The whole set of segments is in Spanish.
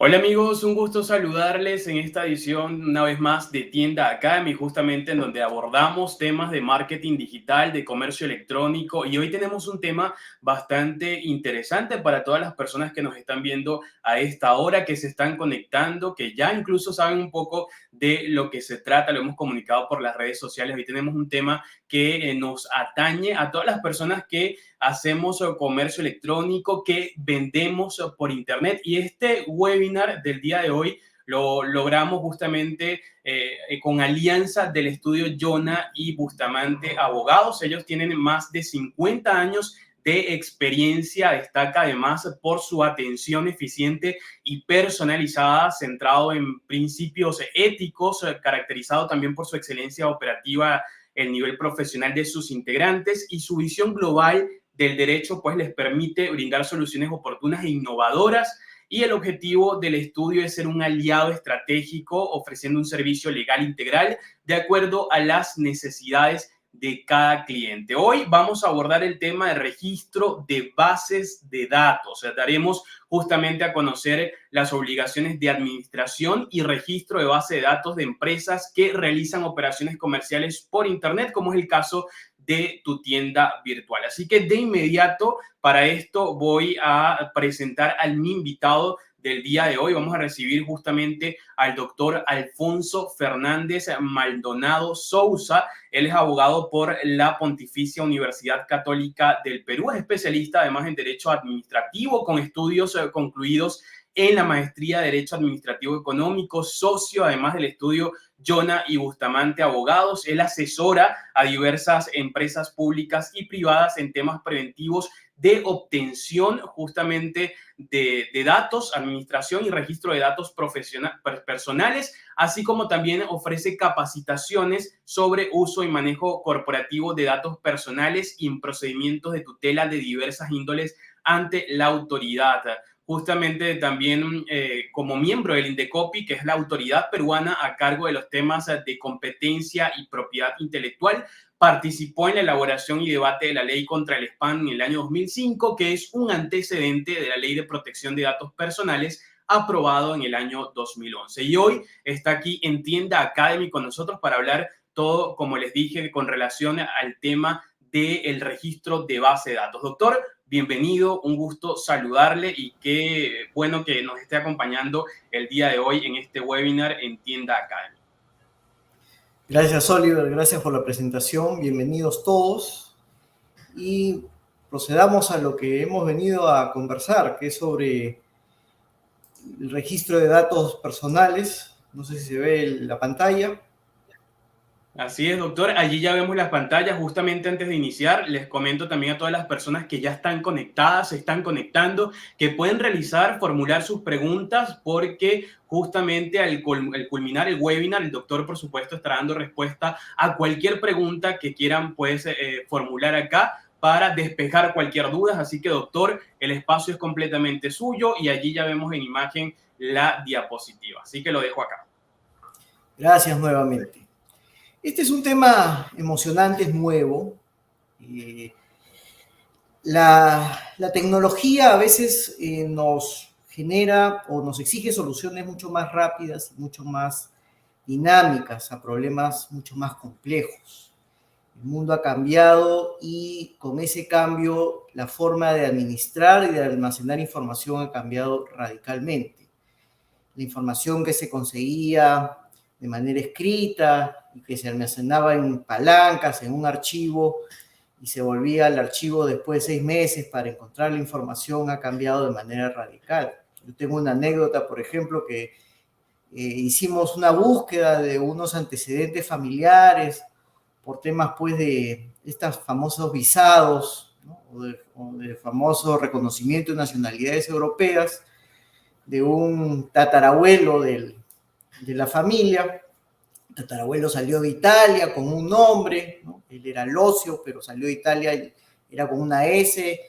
Hola amigos, un gusto saludarles en esta edición una vez más de Tienda Academy, justamente en donde abordamos temas de marketing digital, de comercio electrónico y hoy tenemos un tema bastante interesante para todas las personas que nos están viendo a esta hora, que se están conectando, que ya incluso saben un poco de lo que se trata, lo hemos comunicado por las redes sociales. Hoy tenemos un tema que nos atañe a todas las personas que hacemos comercio electrónico, que vendemos por internet. Y este webinar del día de hoy lo logramos justamente con alianza del estudio Jona y Bustamante Abogados. Ellos tienen más de 50 años de experiencia, destaca además por su atención eficiente y personalizada, centrado en principios éticos, caracterizado también por su excelencia operativa, el nivel profesional de sus integrantes y su visión global del derecho, pues les permite brindar soluciones oportunas e innovadoras. Y el objetivo del estudio es ser un aliado estratégico ofreciendo un servicio legal integral de acuerdo a las necesidades de cada cliente. Hoy vamos a abordar el tema de registro de bases de datos. O sea, daremos justamente a conocer las obligaciones de administración y registro de base de datos de empresas que realizan operaciones comerciales por Internet, como es el caso de tu tienda virtual. Así que de inmediato para esto voy a presentar a mi invitado del día de hoy. Vamos a recibir justamente al doctor Alfonso Fernández Maldonado Sousa. Él es abogado por la Pontificia Universidad Católica del Perú, es especialista además en Derecho Administrativo con estudios concluidos en la maestría de Derecho Administrativo Económico, socio además del estudio Jona y Bustamante Abogados. Él asesora a diversas empresas públicas y privadas en temas preventivos de obtención justamente de datos, administración y registro de datos personales, así como también ofrece capacitaciones sobre uso y manejo corporativo de datos personales y en procedimientos de tutela de diversas índoles ante la autoridad. Justamente también como miembro del INDECOPI, que es la autoridad peruana a cargo de los temas de competencia y propiedad intelectual, participó en la elaboración y debate de la ley contra el spam en el año 2005, que es un antecedente de la ley de protección de datos personales aprobado en el año 2011. Y hoy está aquí en Tienda Academy con nosotros para hablar todo, como les dije, con relación al tema del registro de base de datos. Doctor, bienvenido, un gusto saludarle y qué bueno que nos esté acompañando el día de hoy en este webinar en Tienda Academy. Gracias, Oliver, gracias por la presentación, bienvenidos todos y procedamos a lo que hemos venido a conversar, que es sobre el registro de datos personales. No sé si se ve la pantalla. Así es, doctor. Allí ya vemos las pantallas. Justamente antes de iniciar, les comento también a todas las personas que ya están conectadas, se están conectando, que pueden realizar, formular sus preguntas, porque justamente al culminar el webinar, el doctor, por supuesto, estará dando respuesta a cualquier pregunta que quieran pues, formular acá para despejar cualquier duda. Así que, doctor, el espacio es completamente suyo y allí ya vemos en imagen la diapositiva. Así que lo dejo acá. Gracias nuevamente. Este es un tema emocionante, es nuevo. La tecnología a veces nos genera o nos exige soluciones mucho más rápidas y mucho más dinámicas a problemas mucho más complejos. El mundo ha cambiado y con ese cambio la forma de administrar y de almacenar información ha cambiado radicalmente. La información que se conseguía de manera escrita y que se almacenaba en palancas, en un archivo, y se volvía al archivo después de 6 meses para encontrar la información ha cambiado de manera radical. Yo tengo una anécdota, por ejemplo, que hicimos una búsqueda de unos antecedentes familiares por temas pues de estos famosos visados, ¿no? o de famoso reconocimiento de nacionalidades europeas de un tatarabuelo de la familia. El tatarabuelo salió de Italia con un nombre, ¿no? Él era Locio, pero salió de Italia y era con una S,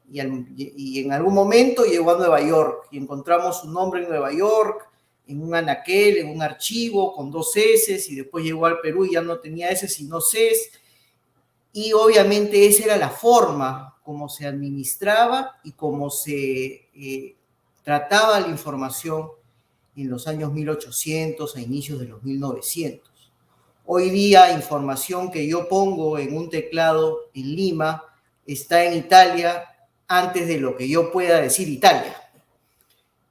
y en algún momento llegó a Nueva York y encontramos su nombre en Nueva York, en un anaquel, en un archivo con 2 S, y después llegó al Perú y ya no tenía S sino Cs, y obviamente esa era la forma como se administraba y cómo se trataba la información en los años 1800 a inicios de los 1900. Hoy día, información que yo pongo en un teclado en Lima está en Italia antes de lo que yo pueda decir Italia.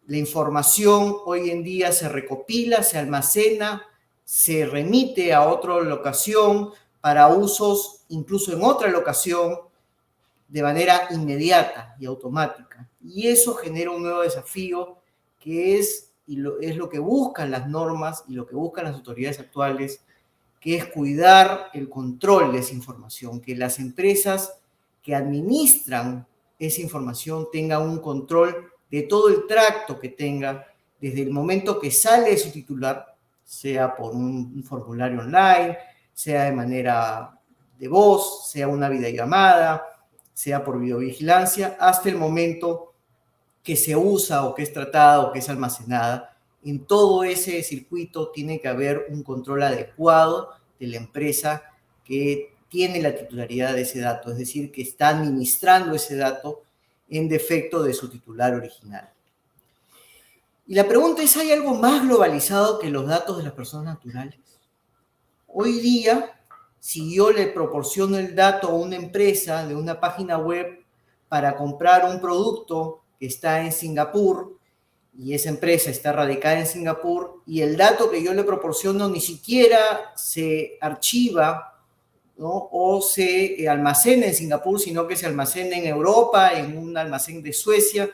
La información hoy en día se recopila, se almacena, se remite a otra locación para usos incluso en otra locación de manera inmediata y automática. Y eso genera un nuevo desafío que es lo que buscan las normas y lo que buscan las autoridades actuales, que es cuidar el control de esa información, que las empresas que administran esa información tengan un control de todo el tracto que tenga, desde el momento que sale de su titular, sea por un formulario online, sea de manera de voz, sea una videollamada, sea por videovigilancia, hasta el momento que se usa o que es tratada o que es almacenada. En todo ese circuito tiene que haber un control adecuado de la empresa que tiene la titularidad de ese dato, es decir, que está administrando ese dato en defecto de su titular original. Y la pregunta es, ¿hay algo más globalizado que los datos de las personas naturales? Hoy día, si yo le proporciono el dato a una empresa de una página web para comprar un producto que está en Singapur, y esa empresa está radicada en Singapur, y el dato que yo le proporciono ni siquiera se archiva, ¿no?, o se almacena en Singapur, sino que se almacena en Europa, en un almacén de Suecia.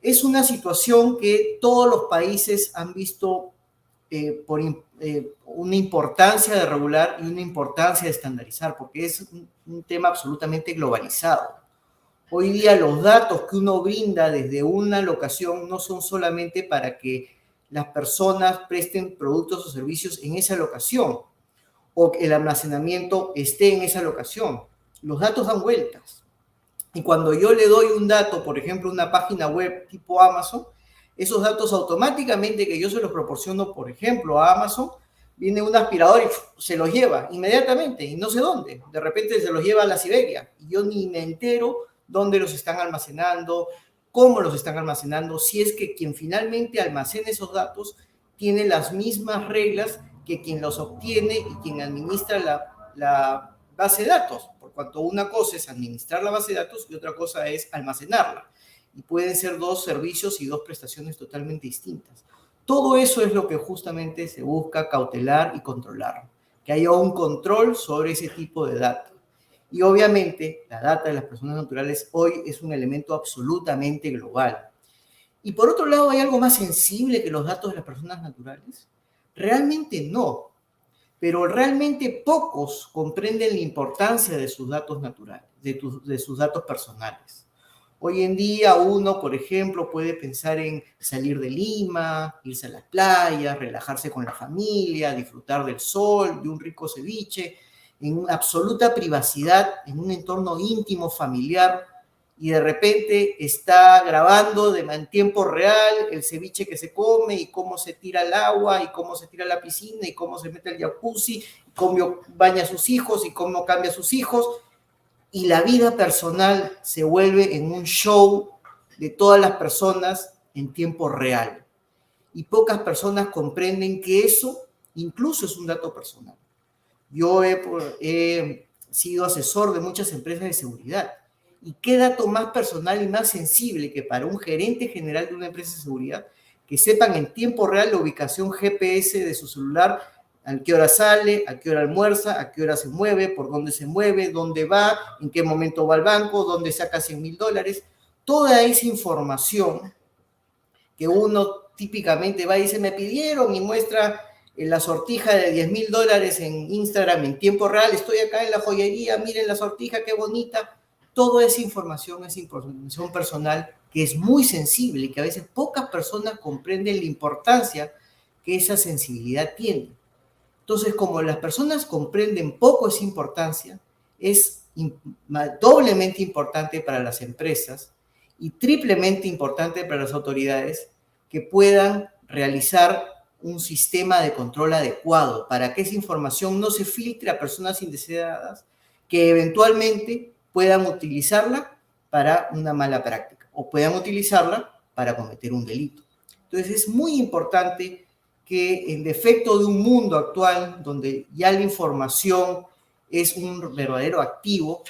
Es una situación que todos los países han visto por una importancia de regular y una importancia de estandarizar, porque es un tema absolutamente globalizado. Hoy día los datos que uno brinda desde una locación no son solamente para que las personas presten productos o servicios en esa locación o que el almacenamiento esté en esa locación. Los datos dan vueltas. Y cuando yo le doy un dato, por ejemplo, una página web tipo Amazon, esos datos automáticamente que yo se los proporciono, por ejemplo, a Amazon, viene un aspirador y se los lleva inmediatamente y no sé dónde. De repente se los lleva a la Siberia y yo ni me entero dónde los están almacenando, cómo los están almacenando, si es que quien finalmente almacena esos datos tiene las mismas reglas que quien los obtiene y quien administra la base de datos, por cuanto una cosa es administrar la base de datos y otra cosa es almacenarla. Y pueden ser dos servicios y dos prestaciones totalmente distintas. Todo eso es lo que justamente se busca cautelar y controlar, que haya un control sobre ese tipo de data. Y obviamente la data de las personas naturales hoy es un elemento absolutamente global. Y por otro lado, ¿hay algo más sensible que los datos de las personas naturales? Realmente no, pero realmente pocos comprenden la importancia de sus datos naturales, de sus datos personales. Hoy en día uno, por ejemplo, puede pensar en salir de Lima, irse a las playas, relajarse con la familia, disfrutar del sol, de un rico ceviche, en una absoluta privacidad, en un entorno íntimo, familiar, y de repente está grabando en tiempo real el ceviche que se come y cómo se tira al agua y cómo se tira a la piscina y cómo se mete al jacuzzi, cómo baña a sus hijos y cómo cambia a sus hijos. Y la vida personal se vuelve en un show de todas las personas en tiempo real. Y pocas personas comprenden que eso incluso es un dato personal. Yo he sido asesor de muchas empresas de seguridad. ¿Y qué dato más personal y más sensible que para un gerente general de una empresa de seguridad que sepan en tiempo real la ubicación GPS de su celular, a qué hora sale, a qué hora almuerza, a qué hora se mueve, por dónde va, en qué momento va al banco, dónde saca $100,000? Toda esa información que uno típicamente va y dice, me pidieron y muestra la sortija de $10,000 en Instagram en tiempo real, estoy acá en la joyería, miren la sortija, qué bonita. Toda esa información es información personal que es muy sensible y que a veces pocas personas comprenden la importancia que esa sensibilidad tiene. Entonces, como las personas comprenden poco esa importancia, es doblemente importante para las empresas y triplemente importante para las autoridades que puedan realizar un sistema de control adecuado para que esa información no se filtre a personas indeseadas que eventualmente puedan utilizarla para una mala práctica o puedan utilizarla para cometer un delito. Entonces es muy importante que en defecto de un mundo actual donde ya la información es un verdadero activo,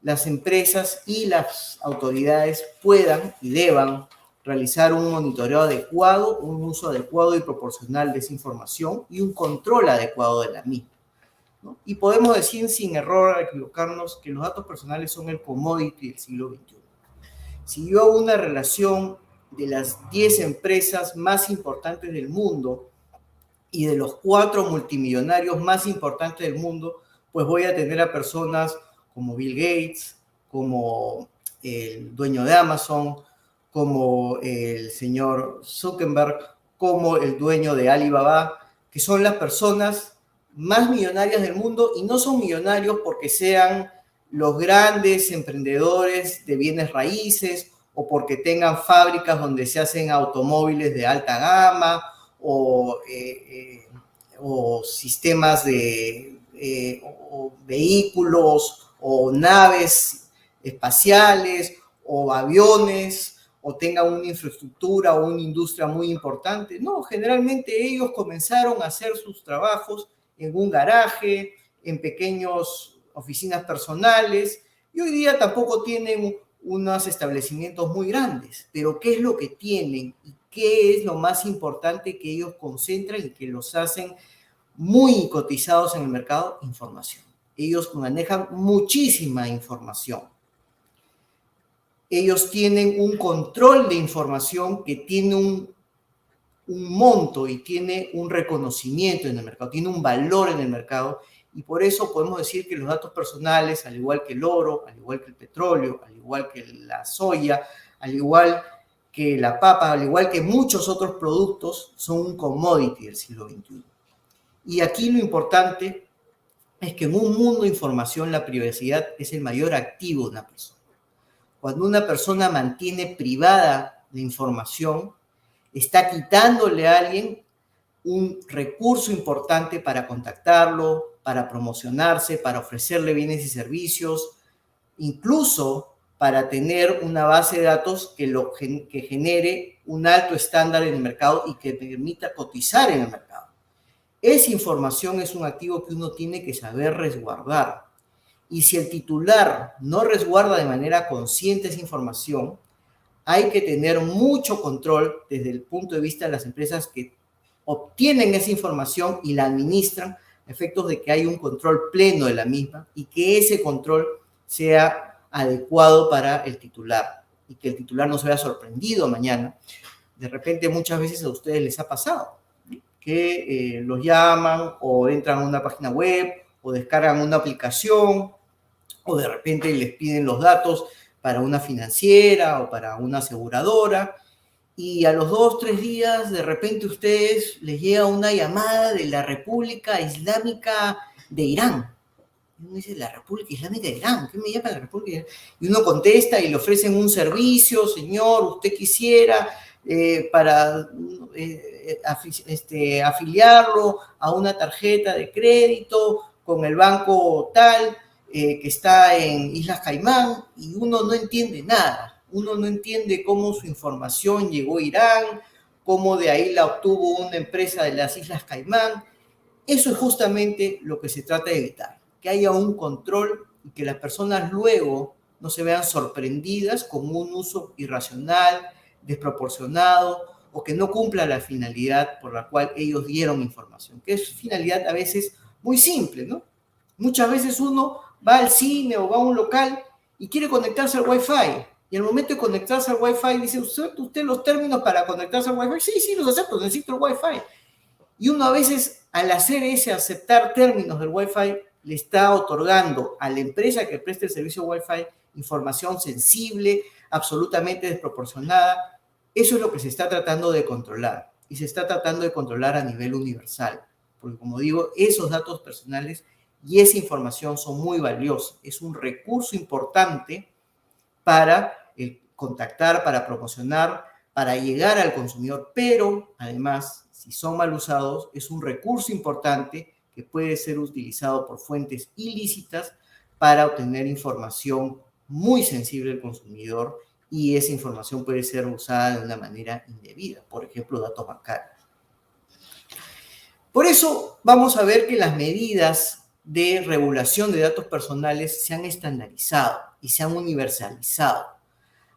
las empresas y las autoridades puedan y deban realizar un monitoreo adecuado, un uso adecuado y proporcional de esa información y un control adecuado de la misma, ¿no? Y podemos decir sin error, al equivocarnos, que los datos personales son el commodity del siglo XXI. Si yo hago una relación de las 10 empresas más importantes del mundo y de los 4 multimillonarios más importantes del mundo, pues voy a tener a personas como Bill Gates, como el dueño de Amazon, como el señor Zuckerberg, como el dueño de Alibaba, que son las personas más millonarias del mundo, y no son millonarios porque sean los grandes emprendedores de bienes raíces o porque tengan fábricas donde se hacen automóviles de alta gama o sistemas de o vehículos o naves espaciales o aviones o tengan una infraestructura o una industria muy importante. No, generalmente ellos comenzaron a hacer sus trabajos en un garaje, en pequeñas oficinas personales, y hoy día tampoco tienen unos establecimientos muy grandes, pero ¿qué es lo que tienen y qué es lo más importante que ellos concentran y que los hacen muy cotizados en el mercado? Información. Ellos manejan muchísima información. Ellos tienen un control de información que tiene un monto y tiene un reconocimiento en el mercado, tiene un valor en el mercado, y por eso podemos decir que los datos personales, al igual que el oro, al igual que el petróleo, al igual que la soya, al igual que la papa, al igual que muchos otros productos, son un commodity del siglo XXI. Y aquí lo importante es que en un mundo de información la privacidad es el mayor activo de una persona. Cuando una persona mantiene privada la información, está quitándole a alguien un recurso importante para contactarlo, para promocionarse, para ofrecerle bienes y servicios, incluso para tener una base de datos que genere un alto estándar en el mercado y que permita cotizar en el mercado. Esa información es un activo que uno tiene que saber resguardar. Y si el titular no resguarda de manera consciente esa información, hay que tener mucho control desde el punto de vista de las empresas que obtienen esa información y la administran, a efectos de que hay un control pleno de la misma y que ese control sea adecuado para el titular y que el titular no se vea sorprendido mañana. De repente muchas veces a ustedes les ha pasado que los llaman o entran a una página web o descargan una aplicación o de repente les piden los datos para una financiera o para una aseguradora, y a los 2, 3 días de repente a ustedes les llega una llamada de la República Islámica de Irán. Y uno dice, la República Islámica de Irán, ¿qué me llama la República Islámica? Y uno contesta y le ofrecen un servicio: señor, usted quisiera para afiliarlo a una tarjeta de crédito con el banco tal, que está en Islas Caimán, y uno no entiende nada. Uno no entiende cómo su información llegó a Irán, cómo de ahí la obtuvo una empresa de las Islas Caimán. Eso es justamente lo que se trata de evitar, que haya un control y que las personas luego no se vean sorprendidas con un uso irracional, desproporcionado, o que no cumpla la finalidad por la cual ellos dieron información, que es finalidad a veces muy simple, ¿no? Muchas veces uno va al cine o va a un local y quiere conectarse al Wi-Fi. Y al momento de conectarse al Wi-Fi dice, ¿usted los términos para conectarse al Wi-Fi? Sí, los acepto, necesito el Wi-Fi. Y uno a veces, al hacer ese aceptar términos del Wi-Fi, le está otorgando a la empresa que presta el servicio Wi-Fi información sensible, absolutamente desproporcionada. Eso es lo que se está tratando de controlar. Y se está tratando de controlar a nivel universal. Porque, como digo, esos datos personales y esa información son muy valiosos. Es un recurso importante para contactar, para promocionar, para llegar al consumidor, pero además, si son mal usados, es un recurso importante que puede ser utilizado por fuentes ilícitas para obtener información muy sensible del consumidor y esa información puede ser usada de una manera indebida, por ejemplo, datos bancarios. Por eso vamos a ver que las medidas de regulación de datos personales se han estandarizado y se han universalizado.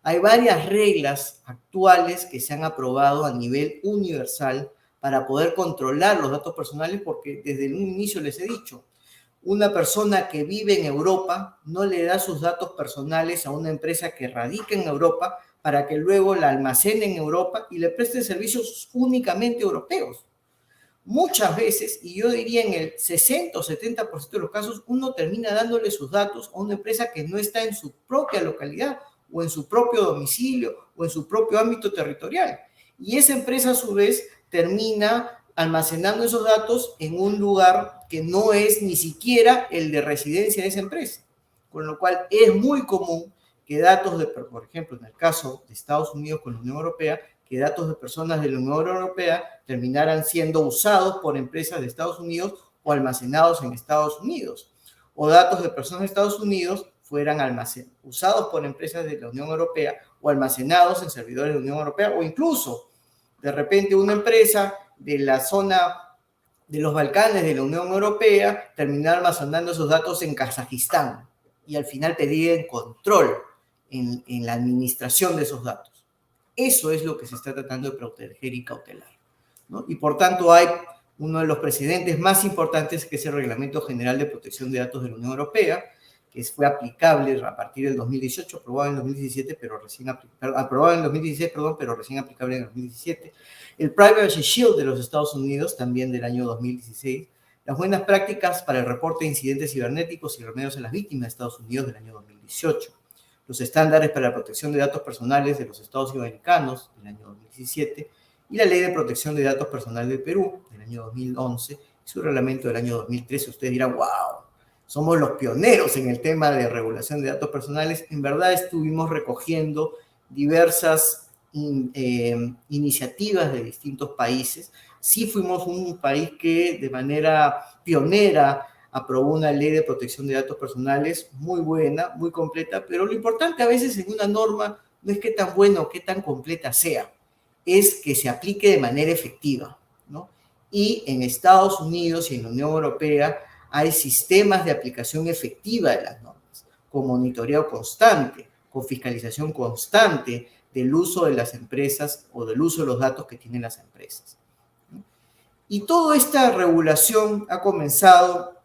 Hay varias reglas actuales que se han aprobado a nivel universal para poder controlar los datos personales, porque desde un inicio les he dicho, una persona que vive en Europa no le da sus datos personales a una empresa que radica en Europa para que luego la almacene en Europa y le preste servicios únicamente europeos. Muchas veces, y yo diría en el 60 o 70% de los casos, uno termina dándole sus datos a una empresa que no está en su propia localidad o en su propio domicilio o en su propio ámbito territorial. Y esa empresa a su vez termina almacenando esos datos en un lugar que no es ni siquiera el de residencia de esa empresa. Con lo cual es muy común que datos de, por ejemplo, en el caso de Estados Unidos con la Unión Europea, que datos de personas de la Unión Europea terminaran siendo usados por empresas de Estados Unidos o almacenados en Estados Unidos. O datos de personas de Estados Unidos fueran usados por empresas de la Unión Europea o almacenados en servidores de la Unión Europea, o incluso, de repente, una empresa de la zona de los Balcanes de la Unión Europea terminar almacenando esos datos en Kazajistán y al final pedir control en la administración de esos datos. Eso es lo que se está tratando de proteger y cautelar, ¿no? Y por tanto hay uno de los precedentes más importantes, que es el Reglamento General de Protección de Datos de la Unión Europea, que fue aplicable a partir del 2018, aprobado en 2017, pero recién aprobado en 2016, perdón, pero recién aplicable en 2017. El Privacy Shield de los Estados Unidos, también del año 2016. Las buenas prácticas para el reporte de incidentes cibernéticos y remedios a las víctimas de Estados Unidos del año 2018. Los estándares para la protección de datos personales de los Estados Americanos del año 2017 y la Ley de Protección de Datos Personales del Perú del año 2011 y su reglamento del año 2013. Ustedes dirán, wow, somos los pioneros en el tema de regulación de datos personales. En verdad estuvimos recogiendo diversas iniciativas de distintos países. Sí fuimos un país que de manera pionera aprobó una ley de protección de datos personales muy buena, muy completa, pero lo importante a veces en una norma no es qué tan buena o qué tan completa sea, es que se aplique de manera efectiva, ¿no? Y en Estados Unidos y en la Unión Europea hay sistemas de aplicación efectiva de las normas, con monitoreo constante, con fiscalización constante del uso de las empresas o del uso de los datos que tienen las empresas. Y toda esta regulación ha comenzado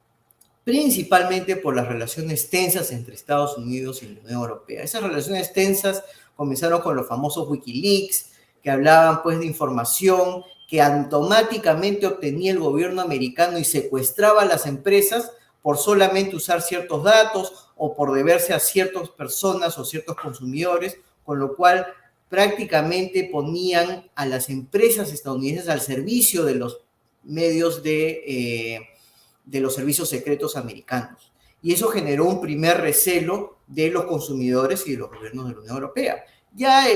principalmente por las relaciones tensas entre Estados Unidos y la Unión Europea. Esas relaciones tensas comenzaron con los famosos Wikileaks, que hablaban pues de información que automáticamente obtenía el gobierno americano y secuestraba a las empresas por solamente usar ciertos datos o por deberse a ciertas personas o ciertos consumidores, con lo cual prácticamente ponían a las empresas estadounidenses al servicio de los medios de los servicios secretos americanos. Y eso generó un primer recelo de los consumidores y de los gobiernos de la Unión Europea. Ya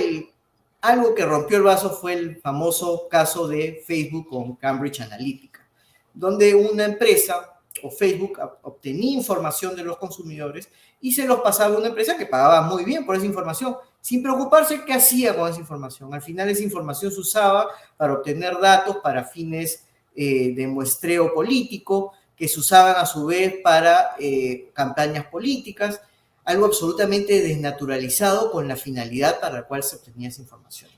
algo que rompió el vaso fue el famoso caso de Facebook con Cambridge Analytica, donde una empresa o Facebook obtenía información de los consumidores y se los pasaba a una empresa que pagaba muy bien por esa información, sin preocuparse qué hacía con esa información. Al final esa información se usaba para obtener datos para fines de muestreo político, que se usaban a su vez para campañas políticas, algo absolutamente desnaturalizado con la finalidad para la cual se obtenía esa información.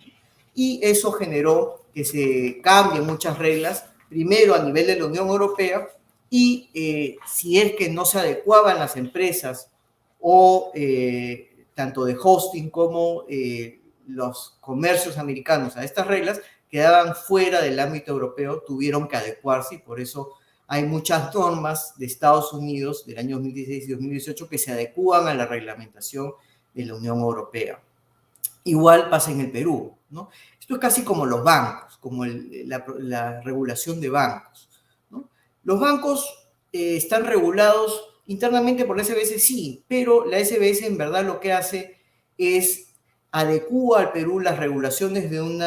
Y eso generó que se cambien muchas reglas, primero a nivel de la Unión Europea, y si es que no se adecuaban las empresas o tanto de hosting como los comercios americanos a estas reglas, quedaban fuera del ámbito europeo, tuvieron que adecuarse y por eso hay muchas normas de Estados Unidos del año 2016 y 2018 que se adecúan a la reglamentación de la Unión Europea. Igual pasa en el Perú, ¿no? Esto es casi como los bancos, como la regulación de bancos, ¿no? Los bancos están regulados internamente por la SBS, sí, pero la SBS en verdad lo que hace es adecúa al Perú las regulaciones de un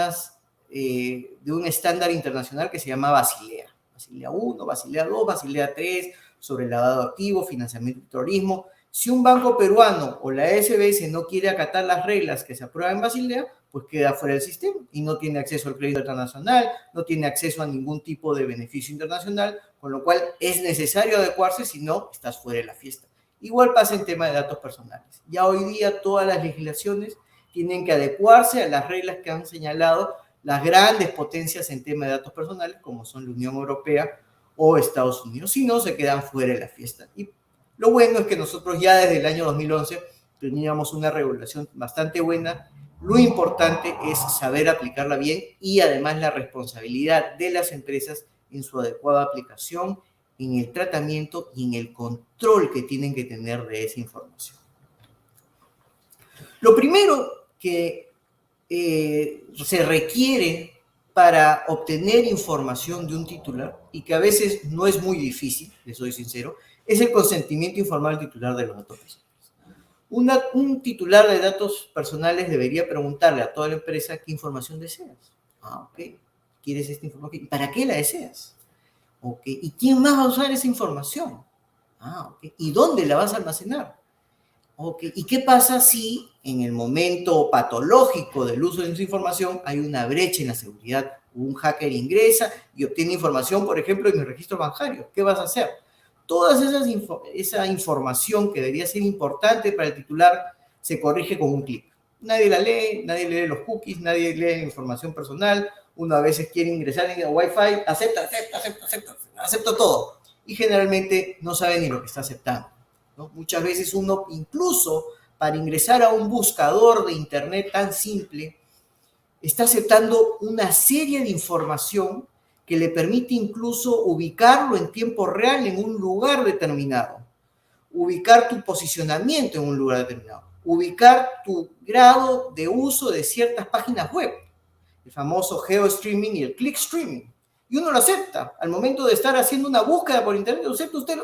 estándar internacional que se llama Basilea. Basilea 1, Basilea 2, Basilea 3, sobre el lavado de activos, financiamiento del terrorismo, Si un banco peruano o la SBS no quiere acatar las reglas que se aprueban en Basilea, pues queda fuera del sistema y no tiene acceso al crédito internacional, no tiene acceso a ningún tipo de beneficio internacional, con lo cual es necesario adecuarse, si no, estás fuera de la fiesta. Igual pasa en tema de datos personales. Ya hoy día todas las legislaciones tienen que adecuarse a las reglas que han señalado las grandes potencias en tema de datos personales, como son la Unión Europea o Estados Unidos. Si no, se quedan fuera de la fiesta. Y lo bueno es que nosotros ya desde el año 2011 teníamos una regulación bastante buena. Lo importante es saber aplicarla bien y además la responsabilidad de las empresas en su adecuada aplicación, en el tratamiento y en el control que tienen que tener de esa información. Lo primero que se requiere para obtener información de un titular, y que a veces no es muy difícil, les soy sincero, es el consentimiento informal del titular de los datos personales. Un titular de datos personales debería preguntarle a toda la empresa qué información deseas. Ok, ¿quieres esta información? ¿Para qué la deseas? Ok, ¿y quién más va a usar esa información? Ok, ¿y dónde la vas a almacenar? Ok, ¿y qué pasa si en el momento patológico del uso de esa información hay una brecha en la seguridad? Un hacker ingresa y obtiene información, por ejemplo, de mi registro bancario. ¿Qué vas a hacer? Toda esa información que debería ser importante para el titular se corrige con un clic. Nadie la lee, nadie lee los cookies, nadie lee información personal. Uno a veces quiere ingresar en el Wi-Fi, acepta todo. Y generalmente no sabe ni lo que está aceptando, ¿no? Muchas veces uno, incluso para ingresar a un buscador de internet tan simple, está aceptando una serie de información que le permite incluso ubicarlo en tiempo real en un lugar determinado, ubicar tu posicionamiento en un lugar determinado, ubicar tu grado de uso de ciertas páginas web, el famoso geo-streaming y el click-streaming. Y uno lo acepta. Al momento de estar haciendo una búsqueda por internet,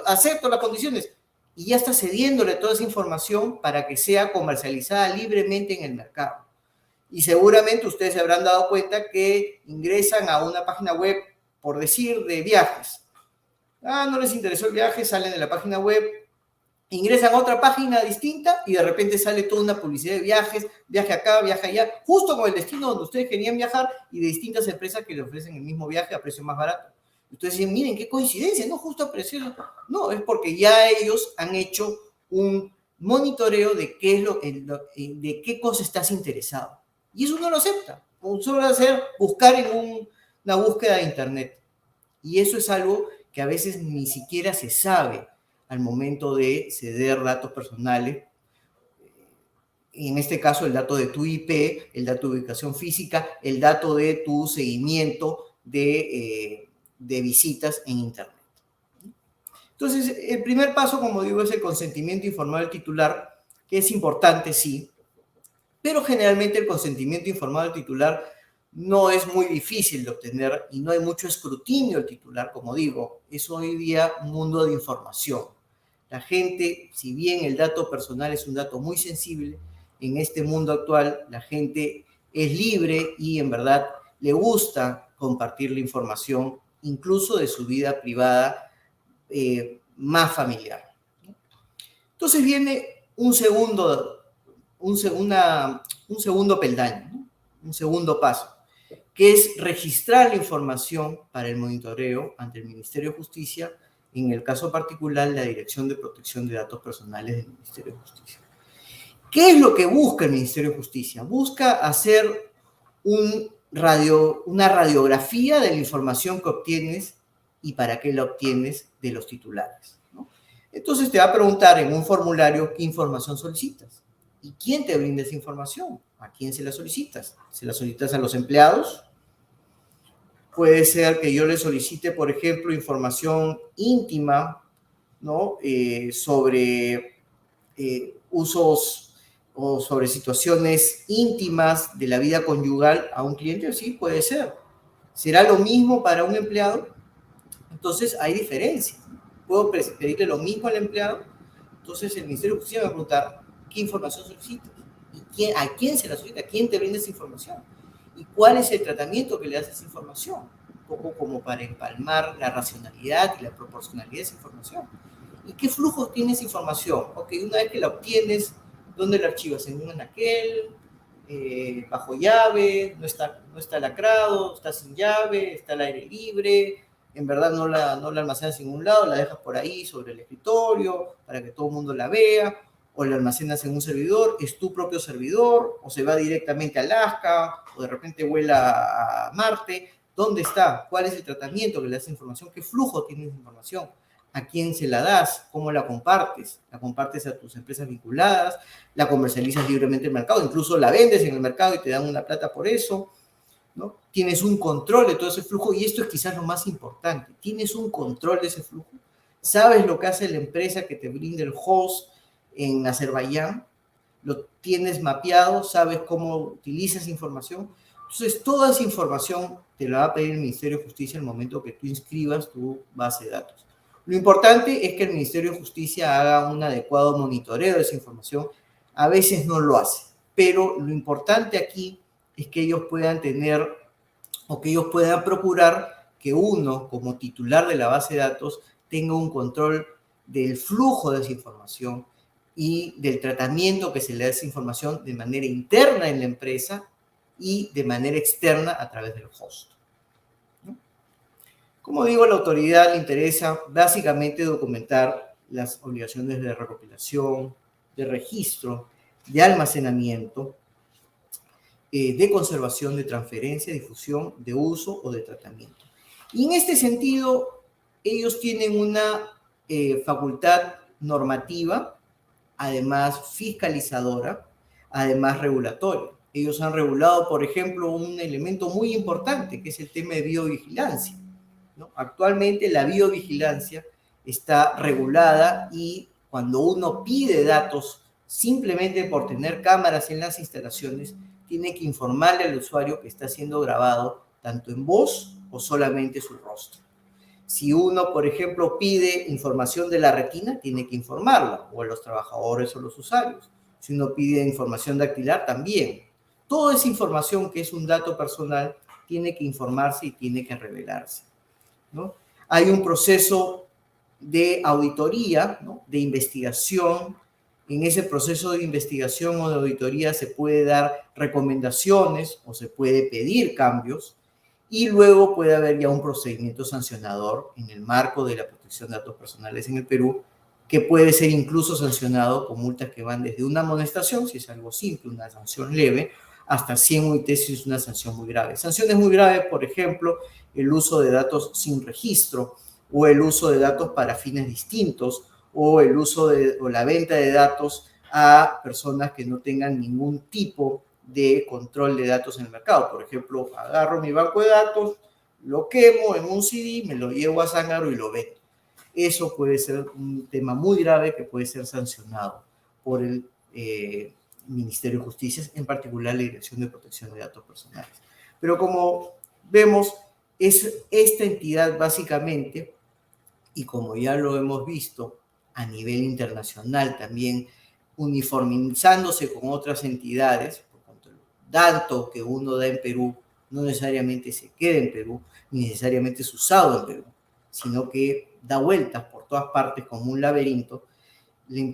acepto las condiciones. Y ya está cediéndole toda esa información para que sea comercializada libremente en el mercado. Y seguramente ustedes se habrán dado cuenta que ingresan a una página web, por decir, de viajes. No les interesó el viaje, salen de la página web, ingresan a otra página distinta y de repente sale toda una publicidad de viajes, viaje acá, viaje allá, justo con el destino donde ustedes querían viajar y de distintas empresas que le ofrecen el mismo viaje a precio más barato. Ustedes dicen, miren, qué coincidencia, no justo a precio. No, es porque ya ellos han hecho un monitoreo de de qué cosa estás interesado. Y eso no lo acepta. Solo hacer buscar en una búsqueda de internet. Y eso es algo que a veces ni siquiera se sabe al momento de ceder datos personales. En este caso, el dato de tu IP, el dato de ubicación física, el dato de tu seguimiento de visitas en internet. Entonces, el primer paso, como digo, es el consentimiento informado del titular, que es importante, sí, pero generalmente el consentimiento informado del titular no es muy difícil de obtener y no hay mucho escrutinio del titular, como digo, es hoy día un mundo de información. La gente, si bien el dato personal es un dato muy sensible, en este mundo actual la gente es libre y en verdad le gusta compartir la información, incluso de su vida privada más familiar. Entonces viene un segundo peldaño, ¿no? Un segundo paso, que es registrar la información para el monitoreo ante el Ministerio de Justicia, en el caso particular, la Dirección de Protección de Datos Personales del Ministerio de Justicia. ¿Qué es lo que busca el Ministerio de Justicia? Busca hacer una radiografía de la información que obtienes y para qué la obtienes de los titulares, ¿no? Entonces te va a preguntar en un formulario qué información solicitas. ¿Y quién te brinda esa información? ¿A quién se la solicitas? ¿Se la solicitas a los empleados? Puede ser que yo le solicite, por ejemplo, información íntima, ¿no? Sobre usos o sobre situaciones íntimas de la vida conyugal a un cliente. Sí, puede ser. ¿Será lo mismo para un empleado? Entonces hay diferencias. Puedo pedirle lo mismo al empleado. Entonces el Ministerio de Justicia me va a preguntar qué información solicitas y a quién se la solicita, quién te brinda esa información y cuál es el tratamiento que le das a esa información, un poco como para empalmar la racionalidad y la proporcionalidad de esa información. ¿Y qué flujo tiene esa información? Ok, una vez que la obtienes, ¿dónde la archivas? En un anaquel, bajo llave, no está lacrado, está sin llave, está al aire libre, en verdad no la almacenas en ningún lado, la dejas por ahí sobre el escritorio para que todo el mundo la vea, o la almacenas en un servidor, es tu propio servidor, o se va directamente a Alaska, o de repente vuela a Marte. ¿Dónde está? ¿Cuál es el tratamiento que le das información? ¿Qué flujo tiene esa información? ¿A quién se la das? ¿Cómo la compartes? ¿La compartes a tus empresas vinculadas? ¿La comercializas libremente en el mercado? Incluso la vendes en el mercado y te dan una plata por eso, ¿no? Tienes un control de todo ese flujo y esto es quizás lo más importante. Tienes un control de ese flujo. ¿Sabes lo que hace la empresa que te brinda el host en Azerbaiyán? ¿Lo tienes mapeado? ¿Sabes cómo utilizas información? Entonces, toda esa información te la va a pedir el Ministerio de Justicia al momento que tú inscribas tu base de datos. Lo importante es que el Ministerio de Justicia haga un adecuado monitoreo de esa información. A veces no lo hace, pero lo importante aquí es que ellos puedan tener o que ellos puedan procurar que uno, como titular de la base de datos, tenga un control del flujo de esa información y del tratamiento que se le da a esa información de manera interna en la empresa y de manera externa a través del host. Como digo, a la autoridad le interesa básicamente documentar las obligaciones de recopilación, de registro, de almacenamiento, de conservación, de transferencia, difusión, de uso o de tratamiento. Y en este sentido, ellos tienen una facultad normativa, además fiscalizadora, además regulatoria. Ellos han regulado, por ejemplo, un elemento muy importante, que es el tema de biovigilancia, ¿no? Actualmente la biovigilancia está regulada y cuando uno pide datos simplemente por tener cámaras en las instalaciones, tiene que informarle al usuario que está siendo grabado tanto en voz o solamente su rostro. Si uno, por ejemplo, pide información de la retina, tiene que informarla, o a los trabajadores o los usuarios. Si uno pide información dactilar, también. Toda esa información que es un dato personal tiene que informarse y tiene que revelarse, ¿no? Hay un proceso de auditoría, ¿no? De investigación. En ese proceso de investigación o de auditoría se puede dar recomendaciones o se puede pedir cambios y luego puede haber ya un procedimiento sancionador en el marco de la protección de datos personales en el Perú, que puede ser incluso sancionado con multas que van desde una amonestación, si es algo simple, una sanción leve, hasta 100 UIT si es una sanción muy grave. Sanciones muy graves, por ejemplo, el uso de datos sin registro o el uso de datos para fines distintos o el uso o la venta de datos a personas que no tengan ningún tipo de control de datos en el mercado. Por ejemplo, agarro mi banco de datos, lo quemo en un CD, me lo llevo a Zángaro y lo vendo. Eso puede ser un tema muy grave que puede ser sancionado por el Ministerio de Justicia, en particular la Dirección de Protección de Datos Personales. Pero como vemos, es esta entidad básicamente, y como ya lo hemos visto a nivel internacional también, uniformizándose con otras entidades, por cuanto el dato que uno da en Perú no necesariamente se queda en Perú, ni necesariamente es usado en Perú, sino que da vueltas por todas partes como un laberinto.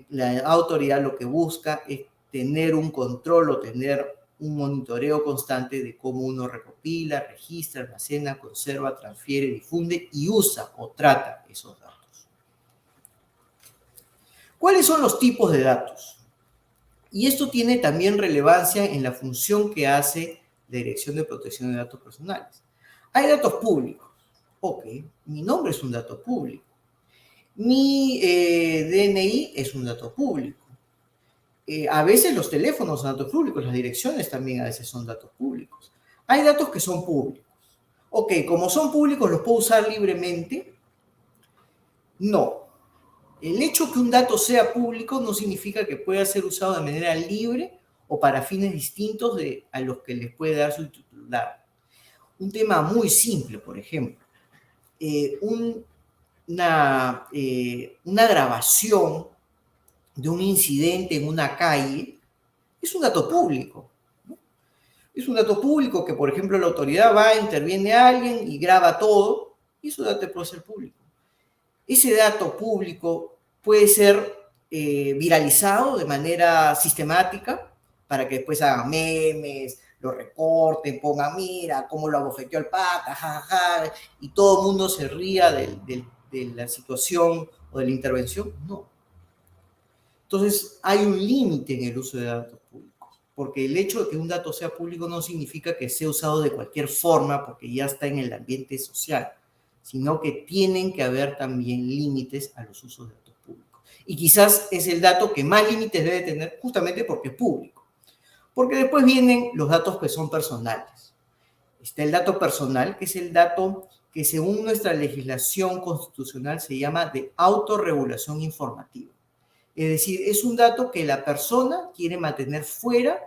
La autoridad lo que busca es tener un control o tener un monitoreo constante de cómo uno recopila, registra, almacena, conserva, transfiere, difunde y usa o trata esos datos. ¿Cuáles son los tipos de datos? Y esto tiene también relevancia en la función que hace la Dirección de Protección de Datos Personales. Hay datos públicos. Ok, mi nombre es un dato público. Mi DNI es un dato público. A veces los teléfonos son datos públicos, las direcciones también a veces son datos públicos. Hay datos que son públicos. Ok, como son públicos, ¿los puedo usar libremente? No. El hecho que un dato sea público no significa que pueda ser usado de manera libre o para fines distintos a los que les puede dar su titular. Un tema muy simple, por ejemplo, una grabación de un incidente en una calle es un dato público, ¿no? Es un dato público que, por ejemplo, la autoridad va, interviene a alguien y graba todo, y eso dato puede ser público. Ese dato público puede ser viralizado de manera sistemática para que después hagan memes, lo recorten, pongan, mira, cómo lo abofeteó el pata, jajaja, y todo el mundo se ría de la situación o de la intervención. No. Entonces, hay un límite en el uso de datos públicos, porque el hecho de que un dato sea público no significa que sea usado de cualquier forma, porque ya está en el ambiente social, sino que tienen que haber también límites a los usos de datos públicos. Y quizás es el dato que más límites debe tener justamente porque es público. Porque después vienen los datos que son personales. Está el dato personal, que es el dato que según nuestra legislación constitucional se llama de autorregulación informativa. Es decir, es un dato que la persona quiere mantener fuera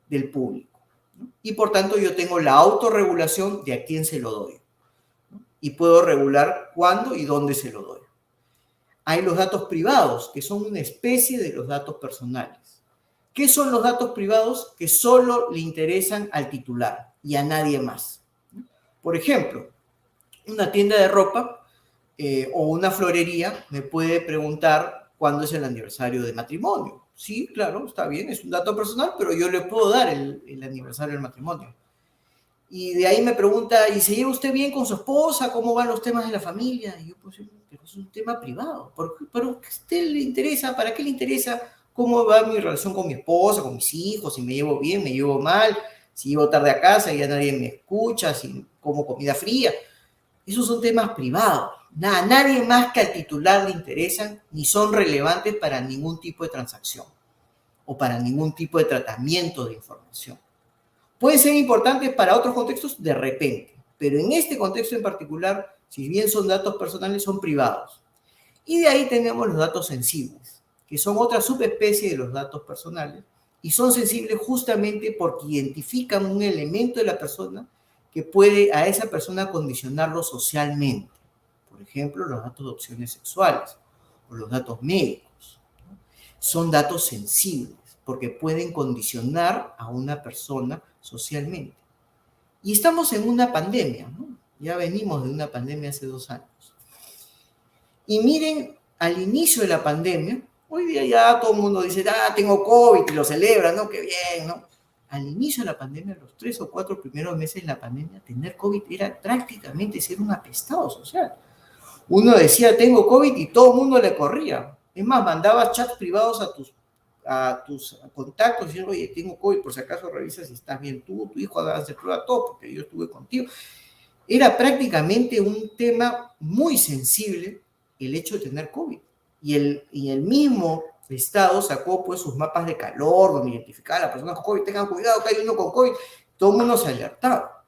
del público, ¿no? Y por tanto yo tengo la autorregulación de a quién se lo doy, ¿no? Y puedo regular cuándo y dónde se lo doy. Hay los datos privados, que son una especie de los datos personales. ¿Qué son los datos privados? Que solo le interesan al titular y a nadie más. Por ejemplo, una tienda de ropa o una florería me puede preguntar cuándo es el aniversario de matrimonio. Sí, claro, está bien, es un dato personal, pero yo le puedo dar el aniversario del matrimonio. Y de ahí me pregunta, ¿y se lleva usted bien con su esposa? ¿Cómo van los temas de la familia? Y yo, pues, pero es un tema privado. ¿Pero qué a usted le interesa? ¿Para qué le interesa cómo va mi relación con mi esposa, con mis hijos? Si me llevo bien, me llevo mal, si llego tarde a casa y ya nadie me escucha, si como comida fría. Esos son temas privados. Nada, nadie más que al titular le interesan ni son relevantes para ningún tipo de transacción o para ningún tipo de tratamiento de información. Pueden ser importantes para otros contextos de repente, pero en este contexto en particular, si bien son datos personales, son privados. Y de ahí tenemos los datos sensibles, que son otra subespecie de los datos personales y son sensibles justamente porque identifican un elemento de la persona que puede a esa persona condicionarlo socialmente. Por ejemplo, los datos de opciones sexuales o los datos médicos, ¿no? Son datos sensibles porque pueden condicionar a una persona socialmente. Y estamos en una pandemia, ¿no? Ya venimos de una pandemia hace 2 años. Y miren, al inicio de la pandemia, hoy día ya todo el mundo dice, tengo COVID y lo celebra, ¿no? Qué bien, ¿no? Al inicio de la pandemia, los 3 o 4 primeros meses de la pandemia, tener COVID era prácticamente ser un apestado social. Uno decía, tengo COVID y todo el mundo le corría. Es más, mandabas chats privados a tus contactos diciendo, oye, tengo COVID, por si acaso revisa si estás bien tú, tu hijo, háganse prueba todo, porque yo estuve contigo. Era prácticamente un tema muy sensible el hecho de tener COVID. Y el mismo Estado sacó pues sus mapas de calor, donde identificaba a las personas con COVID, tengan cuidado que hay uno con COVID, todo el mundo se alertaba.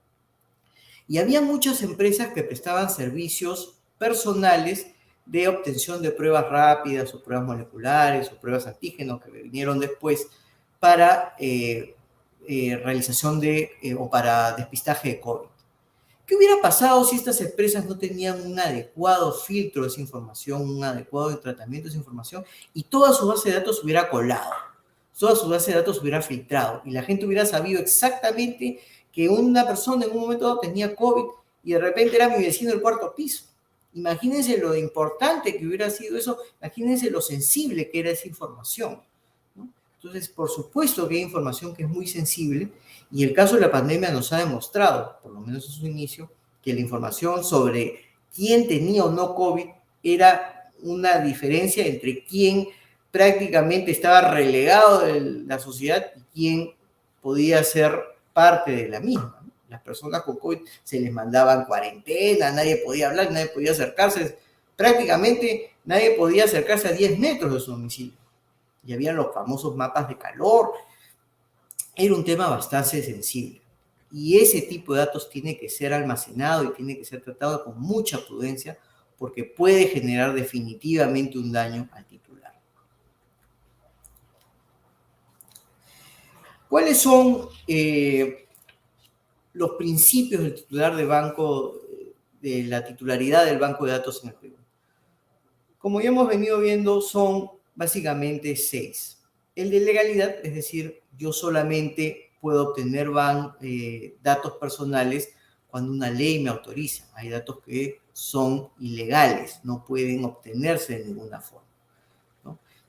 Y había muchas empresas que prestaban servicios personales de obtención de pruebas rápidas o pruebas moleculares o pruebas antígenos que vinieron después para realización o para despistaje de COVID. ¿Qué hubiera pasado si estas empresas no tenían un adecuado filtro de esa información, un adecuado tratamiento de esa información y toda su base de datos hubiera colado, toda su base de datos hubiera filtrado y la gente hubiera sabido exactamente que una persona en un momento dado tenía COVID y de repente era mi vecino del 4.º piso? Imagínense lo importante que hubiera sido eso, imagínense lo sensible que era esa información, ¿no? Entonces, por supuesto que hay información que es muy sensible y el caso de la pandemia nos ha demostrado, por lo menos en su inicio, que la información sobre quién tenía o no COVID era una diferencia entre quién prácticamente estaba relegado de la sociedad y quién podía ser parte de la misma, ¿no? Las personas con COVID se les mandaban cuarentena, nadie podía hablar, nadie podía acercarse, prácticamente nadie podía acercarse a 10 metros de su domicilio. Y había los famosos mapas de calor. Era un tema bastante sensible. Y ese tipo de datos tiene que ser almacenado y tiene que ser tratado con mucha prudencia porque puede generar definitivamente un daño al titular. ¿Cuáles son los principios del titular de banco, de la titularidad del banco de datos en el Perú? Como ya hemos venido viendo, son básicamente 6. El de legalidad, es decir, yo solamente puedo obtener datos personales cuando una ley me autoriza. Hay datos que son ilegales, no pueden obtenerse de ninguna forma.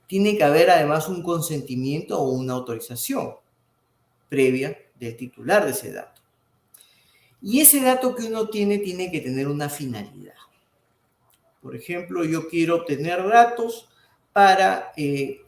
tiene que haber además un consentimiento o una autorización previa del titular de ese dato. Y ese dato que uno tiene que tener una finalidad. Por ejemplo, yo quiero obtener datos para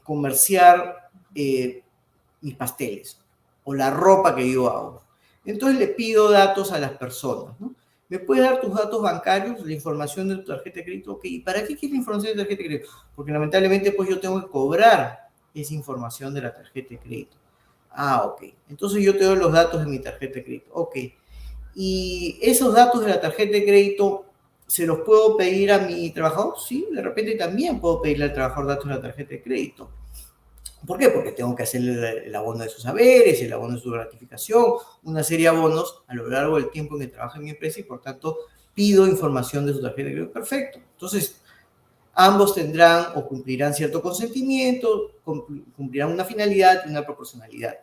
comerciar mis pasteles o la ropa que yo hago. Entonces le pido datos a las personas, ¿no? ¿Me puedes dar tus datos bancarios, la información de tu tarjeta de crédito? Ok, ¿y para qué quieres la información de tu tarjeta de crédito? Porque lamentablemente pues yo tengo que cobrar esa información de la tarjeta de crédito. Ah, ok. Entonces yo te doy los datos de mi tarjeta de crédito. Ok. Y esos datos de la tarjeta de crédito, ¿se los puedo pedir a mi trabajador? Sí, de repente también puedo pedirle al trabajador datos de la tarjeta de crédito. ¿Por qué? Porque tengo que hacerle el abono de sus haberes, el abono de su gratificación, una serie de abonos a lo largo del tiempo en que trabaja en mi empresa y por tanto pido información de su tarjeta de crédito. Perfecto. Entonces, ambos tendrán o cumplirán cierto consentimiento, cumplirán una finalidad y una proporcionalidad.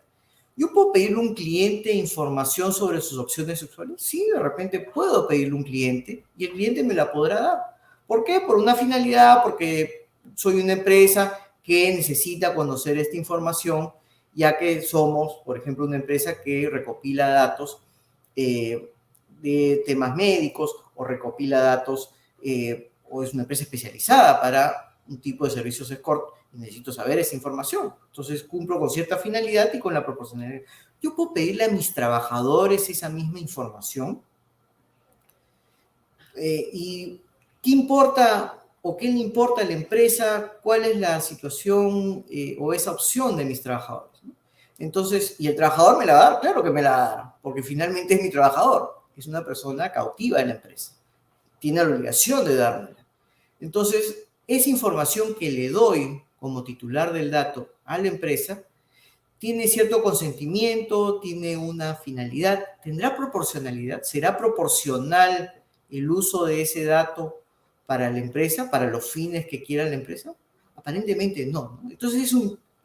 ¿Yo puedo pedirle a un cliente información sobre sus opciones sexuales? Sí, de repente puedo pedirle a un cliente y el cliente me la podrá dar. ¿Por qué? Por una finalidad, porque soy una empresa que necesita conocer esta información, ya que somos, por ejemplo, una empresa que recopila datos de temas médicos o recopila datos o es una empresa especializada para un tipo de servicios escort y necesito saber esa información. Entonces cumplo con cierta finalidad y con la proporcionalidad. Yo puedo pedirle a mis trabajadores esa misma información. ¿Y qué importa o qué le importa a la empresa? ¿Cuál es la situación o esa opción de mis trabajadores? ¿No? Entonces, ¿y el trabajador me la va a dar? Claro que me la va a dar, porque finalmente es mi trabajador. Es una persona cautiva de la empresa. Tiene la obligación de dármela. Entonces, esa información que le doy como titular del dato a la empresa tiene cierto consentimiento, tiene una finalidad, tendrá proporcionalidad, será proporcional el uso de ese dato para la empresa, para los fines que quiera la empresa. Aparentemente no, ¿no? Entonces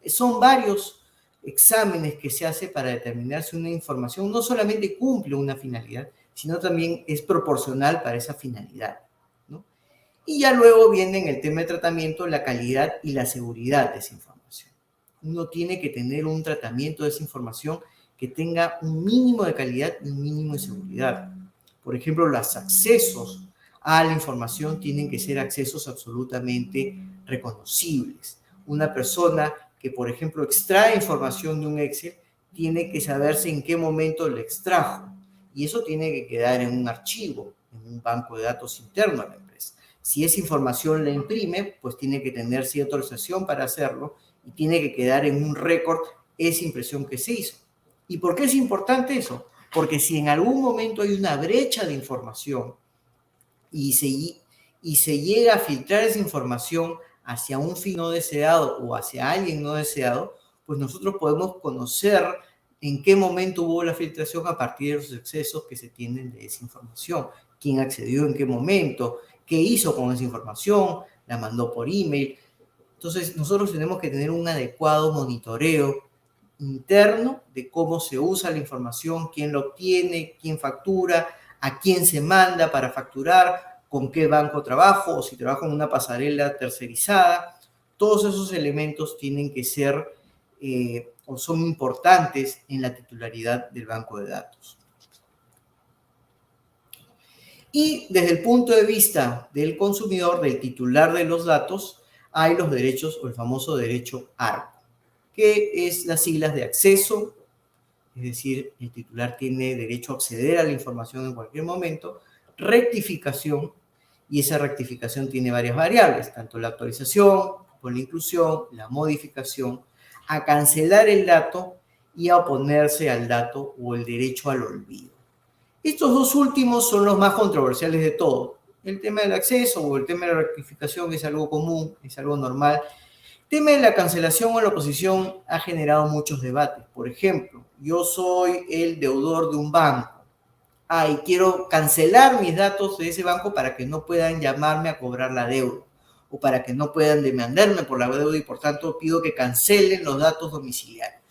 son varios exámenes que se hace para determinar si una información no solamente cumple una finalidad, sino también es proporcional para esa finalidad, ¿no? Y ya luego viene en el tema de tratamiento la calidad y la seguridad de esa información. Uno tiene que tener un tratamiento de esa información que tenga un mínimo de calidad y un mínimo de seguridad. Por ejemplo, los accesos a la información tienen que ser accesos absolutamente reconocibles. Una persona que, por ejemplo, extrae información de un Excel tiene que saberse en qué momento lo extrajo. Y eso tiene que quedar en un archivo, en un banco de datos interno a la empresa. Si esa información la imprime, pues tiene que tener cierta autorización para hacerlo y tiene que quedar en un récord esa impresión que se hizo. ¿Y por qué es importante eso? Porque si en algún momento hay una brecha de información y se llega a filtrar esa información hacia un fin no deseado o hacia alguien no deseado, pues nosotros podemos conocer en qué momento hubo la filtración a partir de los excesos que se tienen de esa información, quién accedió en qué momento, qué hizo con esa información, la mandó por email. Entonces, nosotros tenemos que tener un adecuado monitoreo interno de cómo se usa la información, quién lo obtiene, quién factura, a quién se manda para facturar, con qué banco trabajo o si trabajo en una pasarela tercerizada. Todos esos elementos tienen que ser o son importantes en la titularidad del banco de datos. Y desde el punto de vista del consumidor, del titular de los datos, hay los derechos o el famoso derecho ARCO, que es las siglas de acceso, es decir, el titular tiene derecho a acceder a la información en cualquier momento, rectificación, y esa rectificación tiene varias variables, tanto la actualización, como la inclusión, la modificación, a cancelar el dato y a oponerse al dato o el derecho al olvido. Estos dos últimos son los más controversiales de todo. El tema del acceso o el tema de la rectificación es algo común, es algo normal. El tema de la cancelación o la oposición ha generado muchos debates. Por ejemplo, yo soy el deudor de un banco. Y quiero cancelar mis datos de ese banco para que no puedan llamarme a cobrar la deuda o para que no puedan demandarme por la deuda y por tanto pido que cancelen los datos domiciliarios.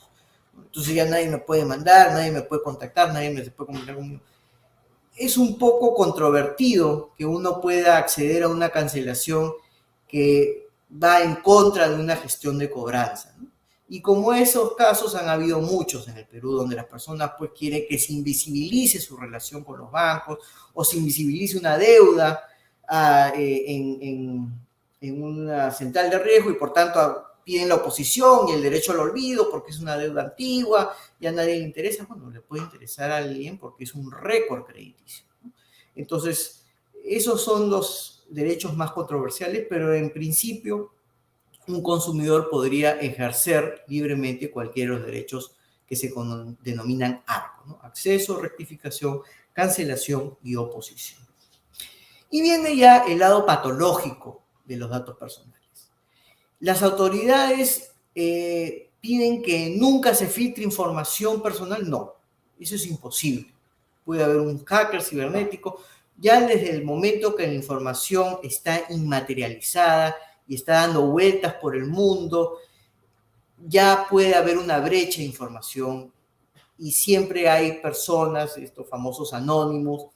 Entonces ya nadie me puede mandar, nadie me puede contactar, nadie me puede comunicar conmigo. Es un poco controvertido que uno pueda acceder a una cancelación que va en contra de una gestión de cobranza, ¿no? Y como esos casos han habido muchos en el Perú, donde las personas pues quieren que se invisibilice su relación con los bancos o se invisibilice una deuda en una central de riesgo y por tanto piden la oposición y el derecho al olvido porque es una deuda antigua y a nadie le interesa. Bueno, le puede interesar a alguien porque es un récord crediticio, ¿no? Entonces, esos son los derechos más controversiales, pero en principio un consumidor podría ejercer libremente cualquiera de los derechos que se denominan ARCO, ¿no? Acceso, rectificación, cancelación y oposición. Y viene ya el lado patológico de los datos personales. Las autoridades piden que nunca se filtre información personal. No, eso es imposible. Puede haber un hacker cibernético. Ya desde el momento que la información está inmaterializada y está dando vueltas por el mundo, ya puede haber una brecha de información y siempre hay personas, estos famosos anónimos,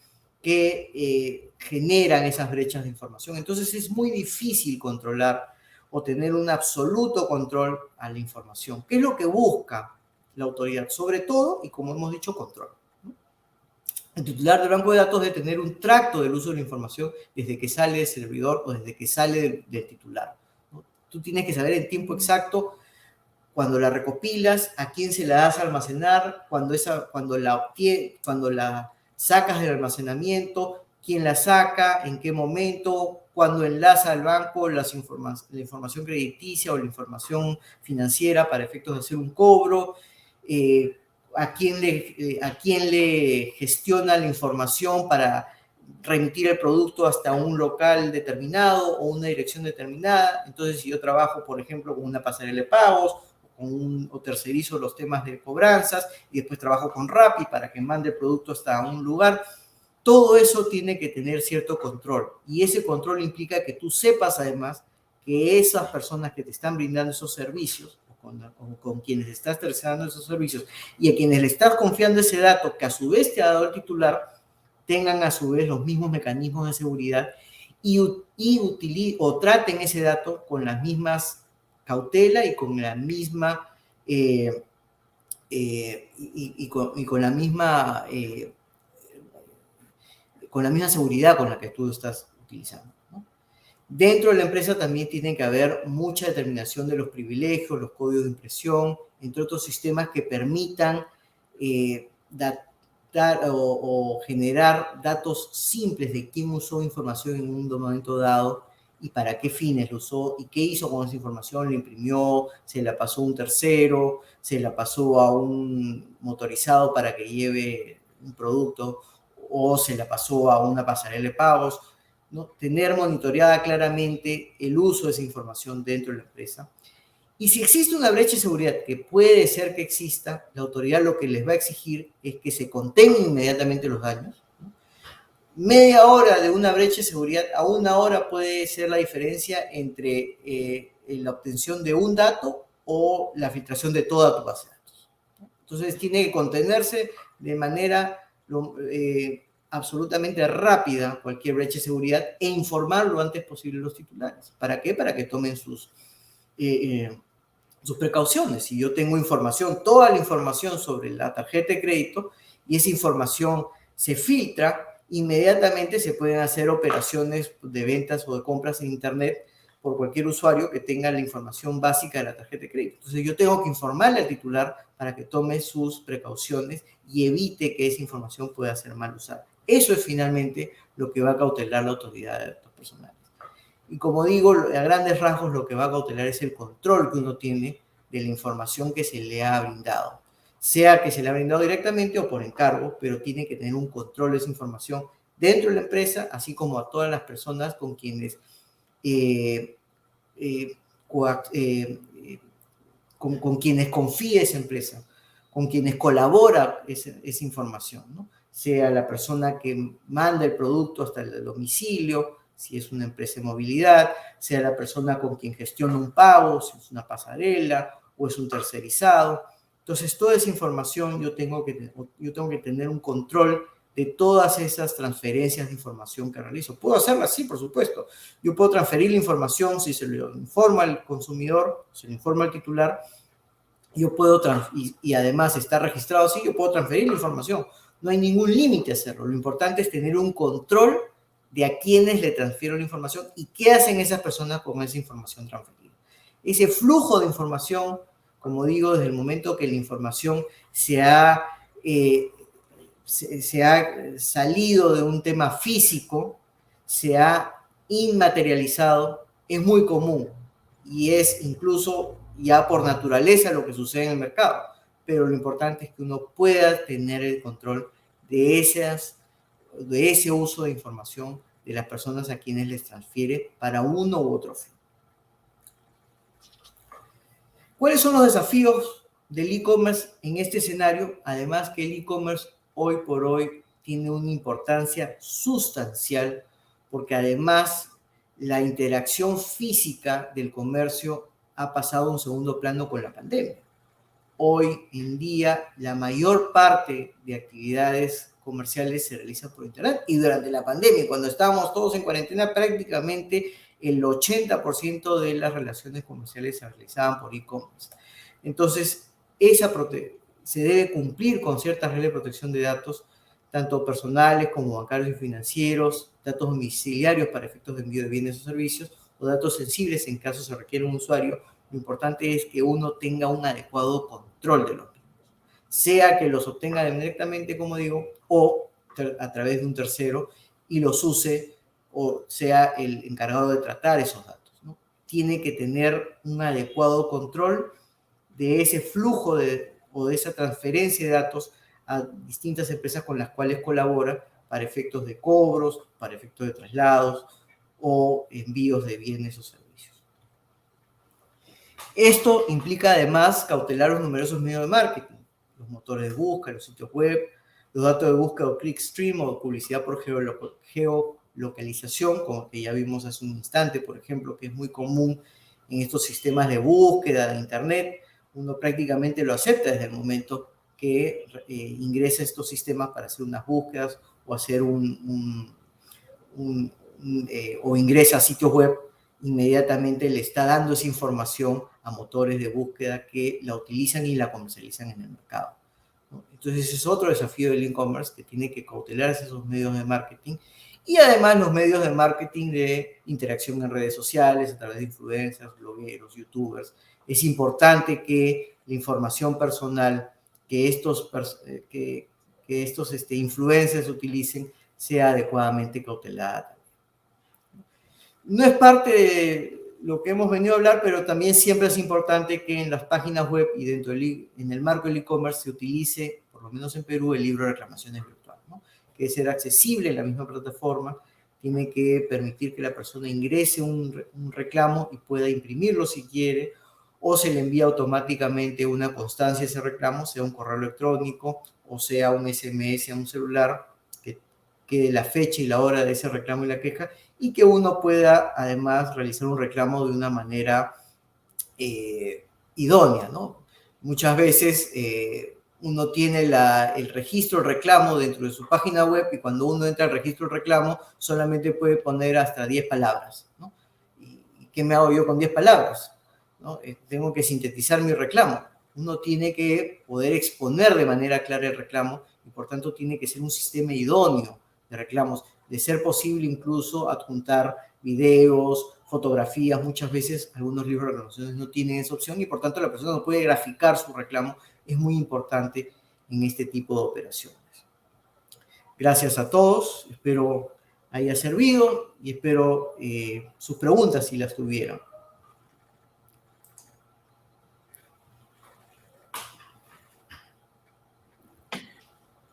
que generan esas brechas de información. Entonces es muy difícil controlar o tener un absoluto control a la información. ¿Qué es lo que busca la autoridad? Sobre todo, y como hemos dicho, control, ¿no? El titular del banco de datos debe tener un tracto del uso de la información desde que sale del servidor o desde que sale del titular, ¿no? Tú tienes que saber en tiempo exacto cuando la recopilas, a quién se la das a almacenar, cuando la sacas del almacenamiento, quién la saca, en qué momento, cuando enlaza al banco la información crediticia o la información financiera para efectos de hacer un cobro, a quién le gestiona la información para remitir el producto hasta un local determinado o una dirección determinada. Entonces, si yo trabajo, por ejemplo, con una pasarela de pagos o tercerizo los temas de cobranzas y después trabajo con Rappi para que mande el producto hasta un lugar, todo eso tiene que tener cierto control y ese control implica que tú sepas además que esas personas que te están brindando esos servicios o con quienes estás tercerizando esos servicios y a quienes le estás confiando ese dato que a su vez te ha dado el titular, tengan a su vez los mismos mecanismos de seguridad o traten ese dato con las mismas cautela y con la misma con la misma seguridad con la que tú estás utilizando, ¿no? Dentro de la empresa también tiene que haber mucha determinación de los privilegios, los códigos de impresión, entre otros sistemas que permitan o generar datos simples de quién usó información en un momento dado y para qué fines lo usó y qué hizo con esa información, la imprimió, se la pasó a un tercero, se la pasó a un motorizado para que lleve un producto o se la pasó a una pasarela de pagos, ¿no? Tener monitoreada claramente el uso de esa información dentro de la empresa. Y si existe una brecha de seguridad, que puede ser que exista, la autoridad lo que les va a exigir es que se contengan inmediatamente los daños, ¿no? Media hora de una brecha de seguridad a una hora puede ser la diferencia entre la obtención de un dato o la filtración de toda tu base de datos. Entonces tiene que contenerse de manera absolutamente rápida cualquier brecha de seguridad e informar lo antes posible a los titulares. ¿Para qué? Para que tomen sus precauciones. Si yo tengo información, toda la información sobre la tarjeta de crédito y esa información se filtra, inmediatamente se pueden hacer operaciones de ventas o de compras en internet por cualquier usuario que tenga la información básica de la tarjeta de crédito. Entonces yo tengo que informarle al titular para que tome sus precauciones y evite que esa información pueda ser mal usada. Eso es finalmente lo que va a cautelar la autoridad de datos personales. Y como digo, a grandes rasgos lo que va a cautelar es el control que uno tiene de la información que se le ha brindado. Sea que se le ha brindado directamente o por encargo, pero tiene que tener un control de esa información dentro de la empresa, así como a todas las personas con quienes con quienes confía esa empresa, con quienes colabora esa información, ¿no? Sea la persona que manda el producto hasta el domicilio, si es una empresa de movilidad, sea la persona con quien gestiona un pago, si es una pasarela o es un tercerizado. Entonces, toda esa información yo tengo que tener un control de todas esas transferencias de información que realizo. ¿Puedo hacerla? Sí, por supuesto. Yo puedo transferir la información si se lo informa al consumidor, se le informa al titular, yo puedo, y además está registrado así, yo puedo transferir la información. No hay ningún límite a hacerlo. Lo importante es tener un control de a quiénes le transfiero la información y qué hacen esas personas con esa información transferida. Ese flujo de información, como digo, desde el momento que la información se ha salido de un tema físico, se ha inmaterializado, es muy común y es incluso ya por naturaleza lo que sucede en el mercado. Pero lo importante es que uno pueda tener el control de ese uso de información de las personas a quienes les transfiere para uno u otro fin. ¿Cuáles son los desafíos del e-commerce en este escenario? Además que el e-commerce hoy por hoy tiene una importancia sustancial porque además la interacción física del comercio ha pasado a un segundo plano con la pandemia. Hoy en día la mayor parte de actividades comerciales se realizan por internet y durante la pandemia, cuando estábamos todos en cuarentena, prácticamente el 80% de las relaciones comerciales se realizaban por e-commerce. Entonces, se debe cumplir con ciertas reglas de protección de datos, tanto personales como bancarios y financieros, datos domiciliarios para efectos de envío de bienes o servicios, o datos sensibles en caso se requiera un usuario. Lo importante es que uno tenga un adecuado control de los mismos, sea que los obtenga directamente, como digo, o a través de un tercero y los use o sea el encargado de tratar esos datos, ¿no? Tiene que tener un adecuado control de ese flujo o de esa transferencia de datos a distintas empresas con las cuales colabora para efectos de cobros, para efectos de traslados o envíos de bienes o servicios. Esto implica además cautelar los numerosos medios de marketing, los motores de búsqueda, los sitios web, los datos de búsqueda o clickstream o publicidad por geolocalización, como que ya vimos hace un instante, por ejemplo, que es muy común en estos sistemas de búsqueda de internet. Uno prácticamente lo acepta desde el momento que ingresa a estos sistemas para hacer unas búsquedas o hacer o ingresa a sitios web, inmediatamente le está dando esa información a motores de búsqueda que la utilizan y la comercializan en el mercado, ¿no? Entonces ese es otro desafío del e-commerce, que tiene que cautelarse esos medios de marketing y además los medios de marketing de interacción en redes sociales a través de influencers, blogueros, youtubers. Es importante que la información personal que estos influencers utilicen sea adecuadamente cautelada. No es parte de lo que hemos venido a hablar, pero también siempre es importante que en las páginas web y en el marco del e-commerce se utilice, por lo menos en Perú, el libro de reclamaciones virtual, ¿no? Que debe ser accesible en la misma plataforma, tiene que permitir que la persona ingrese un reclamo y pueda imprimirlo si quiere, o se le envía automáticamente una constancia de ese reclamo, sea un correo electrónico o sea un SMS a un celular, que la fecha y la hora de ese reclamo y la queja, y que uno pueda además realizar un reclamo de una manera idónea, ¿no? Muchas veces uno tiene el registro del reclamo dentro de su página web y cuando uno entra al registro del reclamo solamente puede poner hasta 10 palabras, ¿no? ¿Y qué me hago yo con 10 palabras? ¿No? Tengo que sintetizar mi reclamo. Uno tiene que poder exponer de manera clara el reclamo y por tanto tiene que ser un sistema idóneo de reclamos, de ser posible incluso adjuntar videos, fotografías. Muchas veces algunos libros de reclamaciones no tienen esa opción y por tanto la persona no puede graficar su reclamo. Es muy importante en este tipo de operaciones. Gracias a todos, espero haya servido y espero sus preguntas si las tuvieran.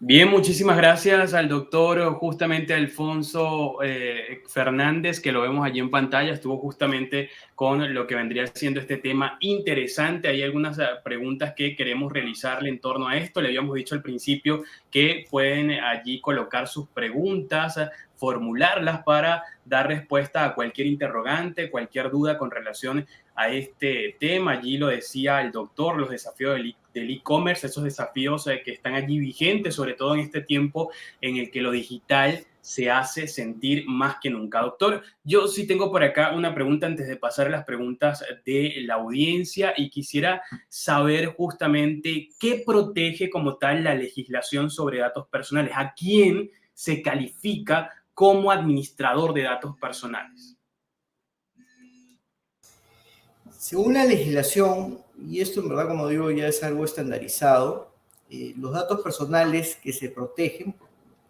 Bien, muchísimas gracias al doctor justamente Alfonso Fernández, que lo vemos allí en pantalla. Estuvo justamente con lo que vendría siendo este tema interesante. Hay algunas preguntas que queremos realizarle en torno a esto. Le habíamos dicho al principio que pueden allí colocar sus preguntas, formularlas para dar respuesta a cualquier interrogante, cualquier duda con relación a este tema. Allí lo decía el doctor, los desafíos del del e-commerce, esos desafíos que están allí vigentes, sobre todo en este tiempo en el que lo digital se hace sentir más que nunca. Doctor, yo sí tengo por acá una pregunta antes de pasar a las preguntas de la audiencia y quisiera saber justamente qué protege como tal la legislación sobre datos personales, a quién se califica como administrador de datos personales. Según la legislación, y esto en verdad, como digo, ya es algo estandarizado, los datos personales que se protegen,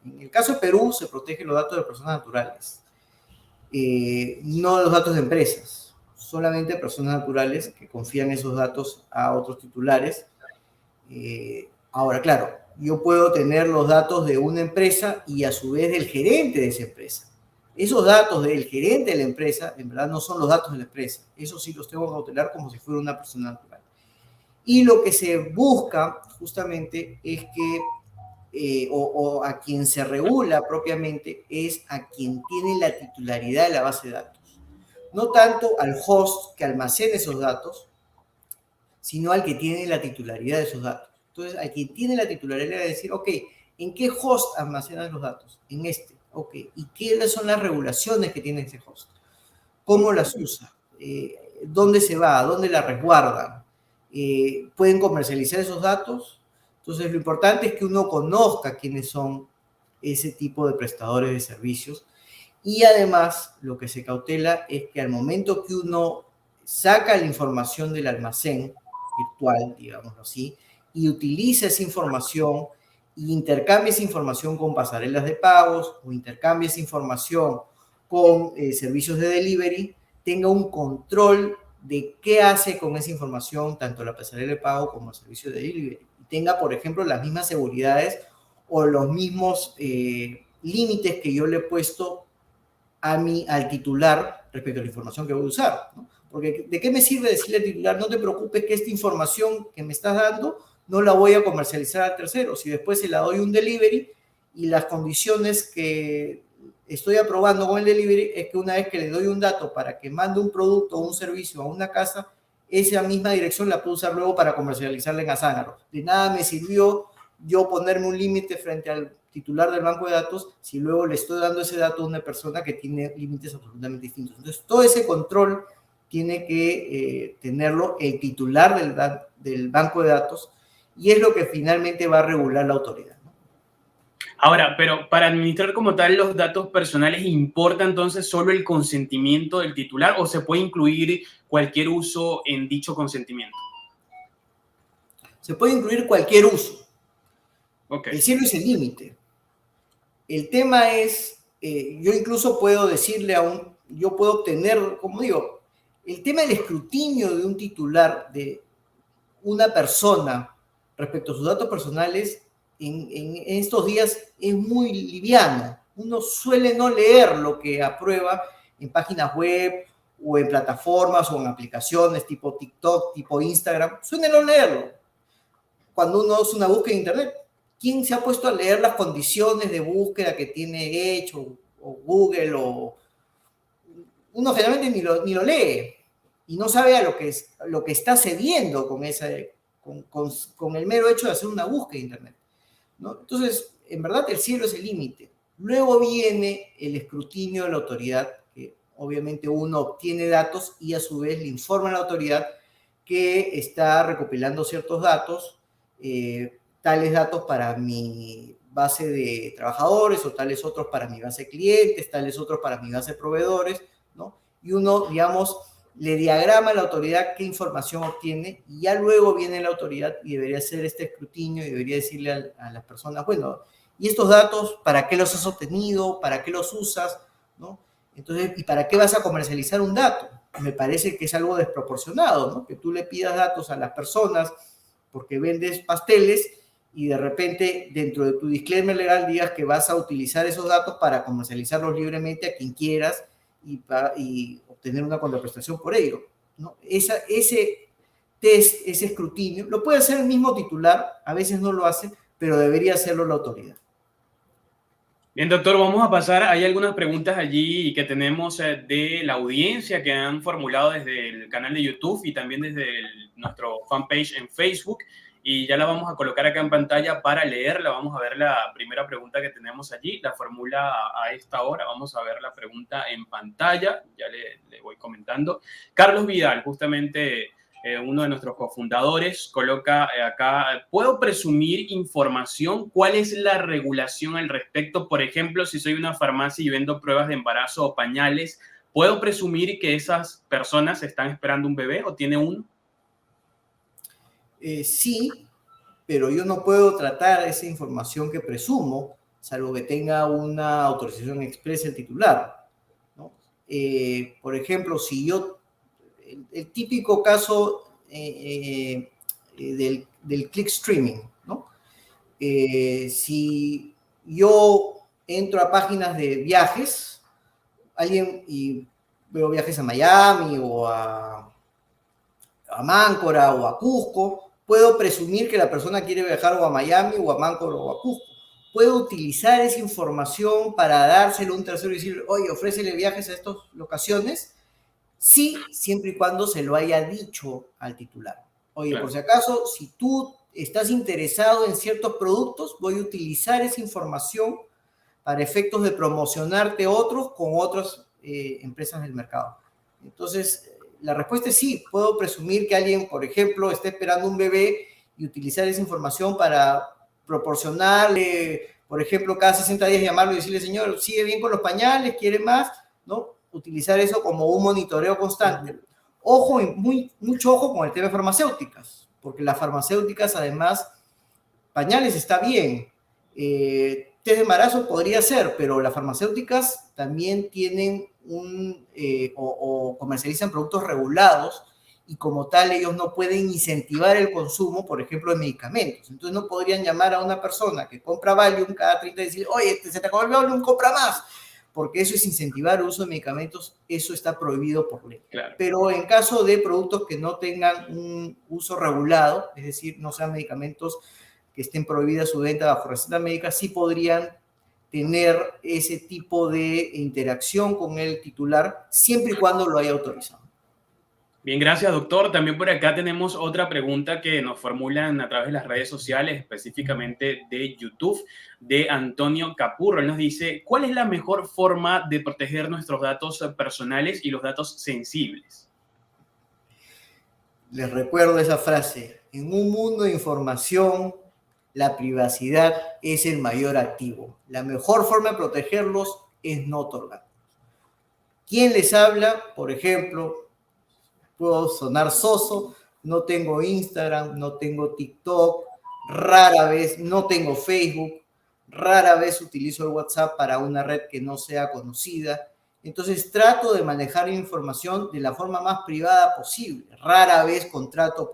en el caso de Perú se protegen los datos de personas naturales, no los datos de empresas, solamente personas naturales que confían esos datos a otros titulares. Ahora, claro, yo puedo tener los datos de una empresa y a su vez del gerente de esa empresa. Esos datos del gerente de la empresa, en verdad, no son los datos de la empresa. Eso sí los tengo que cautelar como si fuera una persona natural. Y lo que se busca justamente es que, o a quien se regula propiamente, es a quien tiene la titularidad de la base de datos. No tanto al host que almacena esos datos, sino al que tiene la titularidad de esos datos. Entonces, al que tiene la titularidad de decir, ok, ¿en qué host almacenas los datos? En este. Ok, ¿y qué son las regulaciones que tiene ese host? ¿Cómo las usa? ¿Dónde se va? ¿Dónde la resguardan? ¿Pueden comercializar esos datos? Entonces, lo importante es que uno conozca quiénes son ese tipo de prestadores de servicios. Y además, lo que se cautela es que al momento que uno saca la información del almacén virtual, digámoslo así, y utiliza esa información e intercambia esa información con pasarelas de pagos o intercambia esa información con servicios de delivery, tenga un control de qué hace con esa información, tanto la pasarela de pago como el servicio de delivery. Y tenga, por ejemplo, las mismas seguridades o los mismos límites que yo le he puesto al titular respecto a la información que voy a usar, ¿no? Porque ¿de qué me sirve decirle al titular, no te preocupes que esta información que me estás dando no la voy a comercializar al tercero? Si después se la doy un delivery y las condiciones que estoy aprobando con el delivery es que una vez que le doy un dato para que mande un producto o un servicio a una casa, esa misma dirección la puedo usar luego para comercializarla en Azángaro. De nada me sirvió yo ponerme un límite frente al titular del banco de datos si luego le estoy dando ese dato a una persona que tiene límites absolutamente distintos. Entonces, todo ese control tiene que tenerlo el titular del banco de datos y es lo que finalmente va a regular la autoridad, ¿no? Ahora, pero para administrar como tal los datos personales, ¿importa entonces solo el consentimiento del titular o se puede incluir cualquier uso en dicho consentimiento? Se puede incluir cualquier uso. Okay. El cielo es el límite. El tema es, yo incluso puedo decirle yo puedo obtener, como digo, el tema del escrutinio de un titular de una persona respecto a sus datos personales en estos días es muy liviano. Uno suele no leer lo que aprueba en páginas web o en plataformas o en aplicaciones tipo TikTok, tipo Instagram. Suele no leerlo. Cuando uno hace una búsqueda en Internet, ¿quién se ha puesto a leer las condiciones de búsqueda que tiene hecho o Google? Uno generalmente ni lo lee y no sabe a lo que está cediendo con el mero hecho de hacer una búsqueda en Internet, ¿no? Entonces, en verdad, el cielo es el límite. Luego viene el escrutinio de la autoridad, que obviamente uno obtiene datos y a su vez le informa a la autoridad que está recopilando ciertos datos, tales datos para mi base de trabajadores o tales otros para mi base de clientes, tales otros para mi base de proveedores, ¿no? Y uno, digamos, le diagrama a la autoridad qué información obtiene y ya luego viene la autoridad y debería hacer este escrutinio y debería decirle a las personas, bueno, ¿y estos datos para qué los has obtenido? ¿Para qué los usas? ¿No? Entonces, ¿y para qué vas a comercializar un dato? Me parece que es algo desproporcionado, ¿no? Que tú le pidas datos a las personas porque vendes pasteles y de repente dentro de tu disclaimer legal digas que vas a utilizar esos datos para comercializarlos libremente a quien quieras y obtener una contraprestación por ello, ¿no? Ese test, ese escrutinio, lo puede hacer el mismo titular, a veces no lo hace, pero debería hacerlo la autoridad. Bien, doctor, vamos a pasar. Hay algunas preguntas allí que tenemos de la audiencia que han formulado desde el canal de YouTube y también desde nuestro fanpage en Facebook. y ya la vamos a colocar acá en pantalla para leerla. Vamos a ver la primera pregunta que tenemos allí, la formula a esta hora. Vamos a ver la pregunta en pantalla, ya le voy comentando. Carlos Vidal, justamente uno de nuestros cofundadores, coloca acá: ¿puedo presumir información? ¿Cuál es la regulación al respecto? Por ejemplo, si soy una farmacia y vendo pruebas de embarazo o pañales, ¿puedo presumir que esas personas están esperando un bebé o tiene uno? Sí, pero yo no puedo tratar esa información que presumo, salvo que tenga una autorización expresa el titular, ¿no? Por ejemplo, si yo, el típico caso del click streaming, ¿no? Si yo entro a páginas de viajes, y veo viajes a Miami o a Máncora o a Cusco, puedo presumir que la persona quiere viajar o a Miami o a Máncora o a Cusco. Puedo utilizar esa información para dárselo a un tercero y decir, oye, ofrécele viajes a estas locaciones. Sí, siempre y cuando se lo haya dicho al titular. Oye, claro, por si acaso, si tú estás interesado en ciertos productos, voy a utilizar esa información para efectos de promocionarte otros con otras empresas del mercado. Entonces, la respuesta es sí. Puedo presumir que alguien, por ejemplo, esté esperando un bebé y utilizar esa información para proporcionarle, por ejemplo, cada 60 días llamarlo y decirle, señor, sigue bien con los pañales, quiere más, ¿no? Utilizar eso como un monitoreo constante. Ojo, mucho ojo con el tema de farmacéuticas, porque las farmacéuticas, además, pañales está bien, test de embarazo podría ser, pero las farmacéuticas también tienen o comercializan productos regulados y como tal ellos no pueden incentivar el consumo, por ejemplo, de medicamentos. Entonces no podrían llamar a una persona que compra Valium cada 30 y decir, oye, se te acabó el Valium, compra más, porque eso es incentivar el uso de medicamentos, eso está prohibido por ley. Claro. Pero en caso de productos que no tengan un uso regulado, es decir, no sean medicamentos que estén prohibidas su venta bajo receta médica, sí podrían tener ese tipo de interacción con el titular, siempre y cuando lo haya autorizado. Bien, gracias, doctor. También por acá tenemos otra pregunta que nos formulan a través de las redes sociales, específicamente de YouTube, de Antonio Capurro. Él nos dice, ¿cuál es la mejor forma de proteger nuestros datos personales y los datos sensibles? Les recuerdo esa frase: en un mundo de información, la privacidad es el mayor activo. La mejor forma de protegerlos es no otorgar. ¿Quién les habla? Por ejemplo, puedo sonar soso, no tengo Instagram, no tengo TikTok, rara vez, no tengo Facebook, rara vez utilizo el WhatsApp para una red que no sea conocida. Entonces trato de manejar información de la forma más privada posible. Rara vez contrato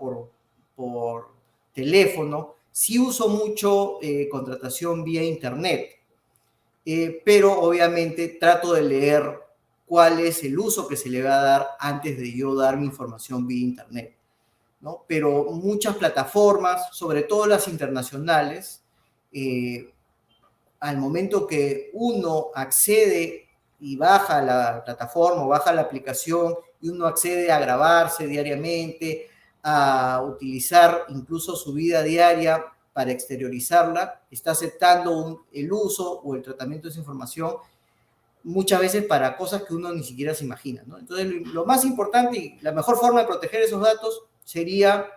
por teléfono. Sí uso mucho contratación vía internet, pero obviamente trato de leer cuál es el uso que se le va a dar antes de yo dar mi información vía internet, ¿no? Pero muchas plataformas, sobre todo las internacionales, al momento que uno accede y baja la plataforma o baja la aplicación y uno accede a grabarse diariamente, a utilizar incluso su vida diaria para exteriorizarla, está aceptando el uso o el tratamiento de esa información muchas veces para cosas que uno ni siquiera se imagina, ¿no? Entonces, lo más importante y la mejor forma de proteger esos datos sería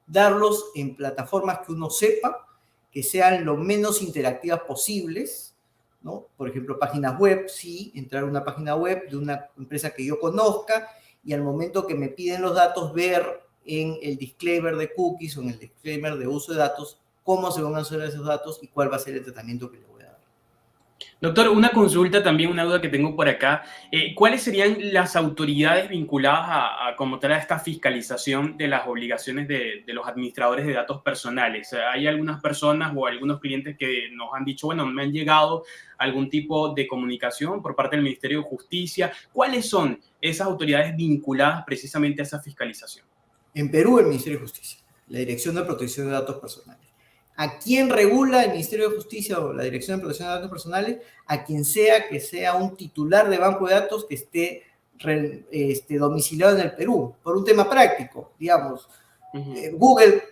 darlos en plataformas que uno sepa, que sean lo menos interactivas posibles, ¿no? Por ejemplo, páginas web, sí, entrar a una página web de una empresa que yo conozca y al momento que me piden los datos, ver en el disclaimer de cookies o en el disclaimer de uso de datos cómo se van a usar esos datos y cuál va a ser el tratamiento que le voy a dar. Doctor, una consulta también, una duda que tengo por acá. ¿Cuáles serían las autoridades vinculadas como tal a esta fiscalización de las obligaciones de los administradores de datos personales? Hay algunas personas o algunos clientes que nos han dicho, bueno, me han llegado algún tipo de comunicación por parte del Ministerio de Justicia. ¿Cuáles son esas autoridades vinculadas precisamente a esa fiscalización? En Perú, el Ministerio de Justicia, la Dirección de Protección de Datos Personales. ¿A quién regula el Ministerio de Justicia o la Dirección de Protección de Datos Personales? A quien sea que sea un titular de banco de datos que esté domiciliado en el Perú, por un tema práctico, digamos. Google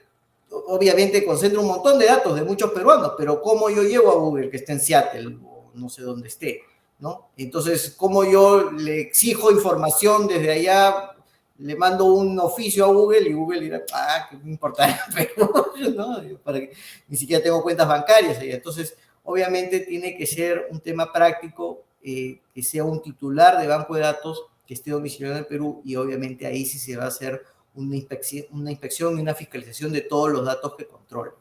obviamente concentra un montón de datos de muchos peruanos, pero ¿cómo yo llego a Google que está en Seattle o no sé dónde esté? ¿No? Entonces, ¿cómo yo le exijo información desde allá? Le mando un oficio a Google y Google dirá, que no importa, pero ¿no? Para que, ni siquiera tengo cuentas bancarias allá. Entonces, obviamente tiene que ser un tema práctico, que sea un titular de banco de datos que esté domiciliado en el Perú, y obviamente ahí sí se va a hacer una inspección y una fiscalización de todos los datos que controla,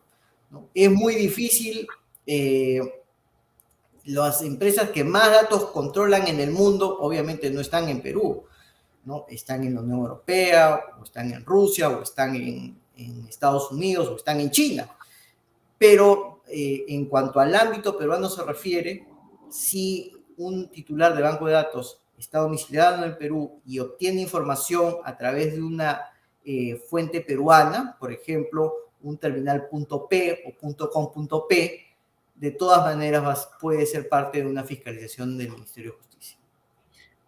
¿no? Es muy difícil. Las empresas que más datos controlan en el mundo obviamente no están en Perú, ¿no? Están en la Unión Europea, o están en Rusia, o están en Estados Unidos, o están en China. Pero en cuanto al ámbito peruano se refiere, si un titular de banco de datos está domiciliado en el Perú y obtiene información a través de una fuente peruana, por ejemplo, un terminal .p o .com.p, de todas maneras puede ser parte de una fiscalización del Ministerio de Justicia.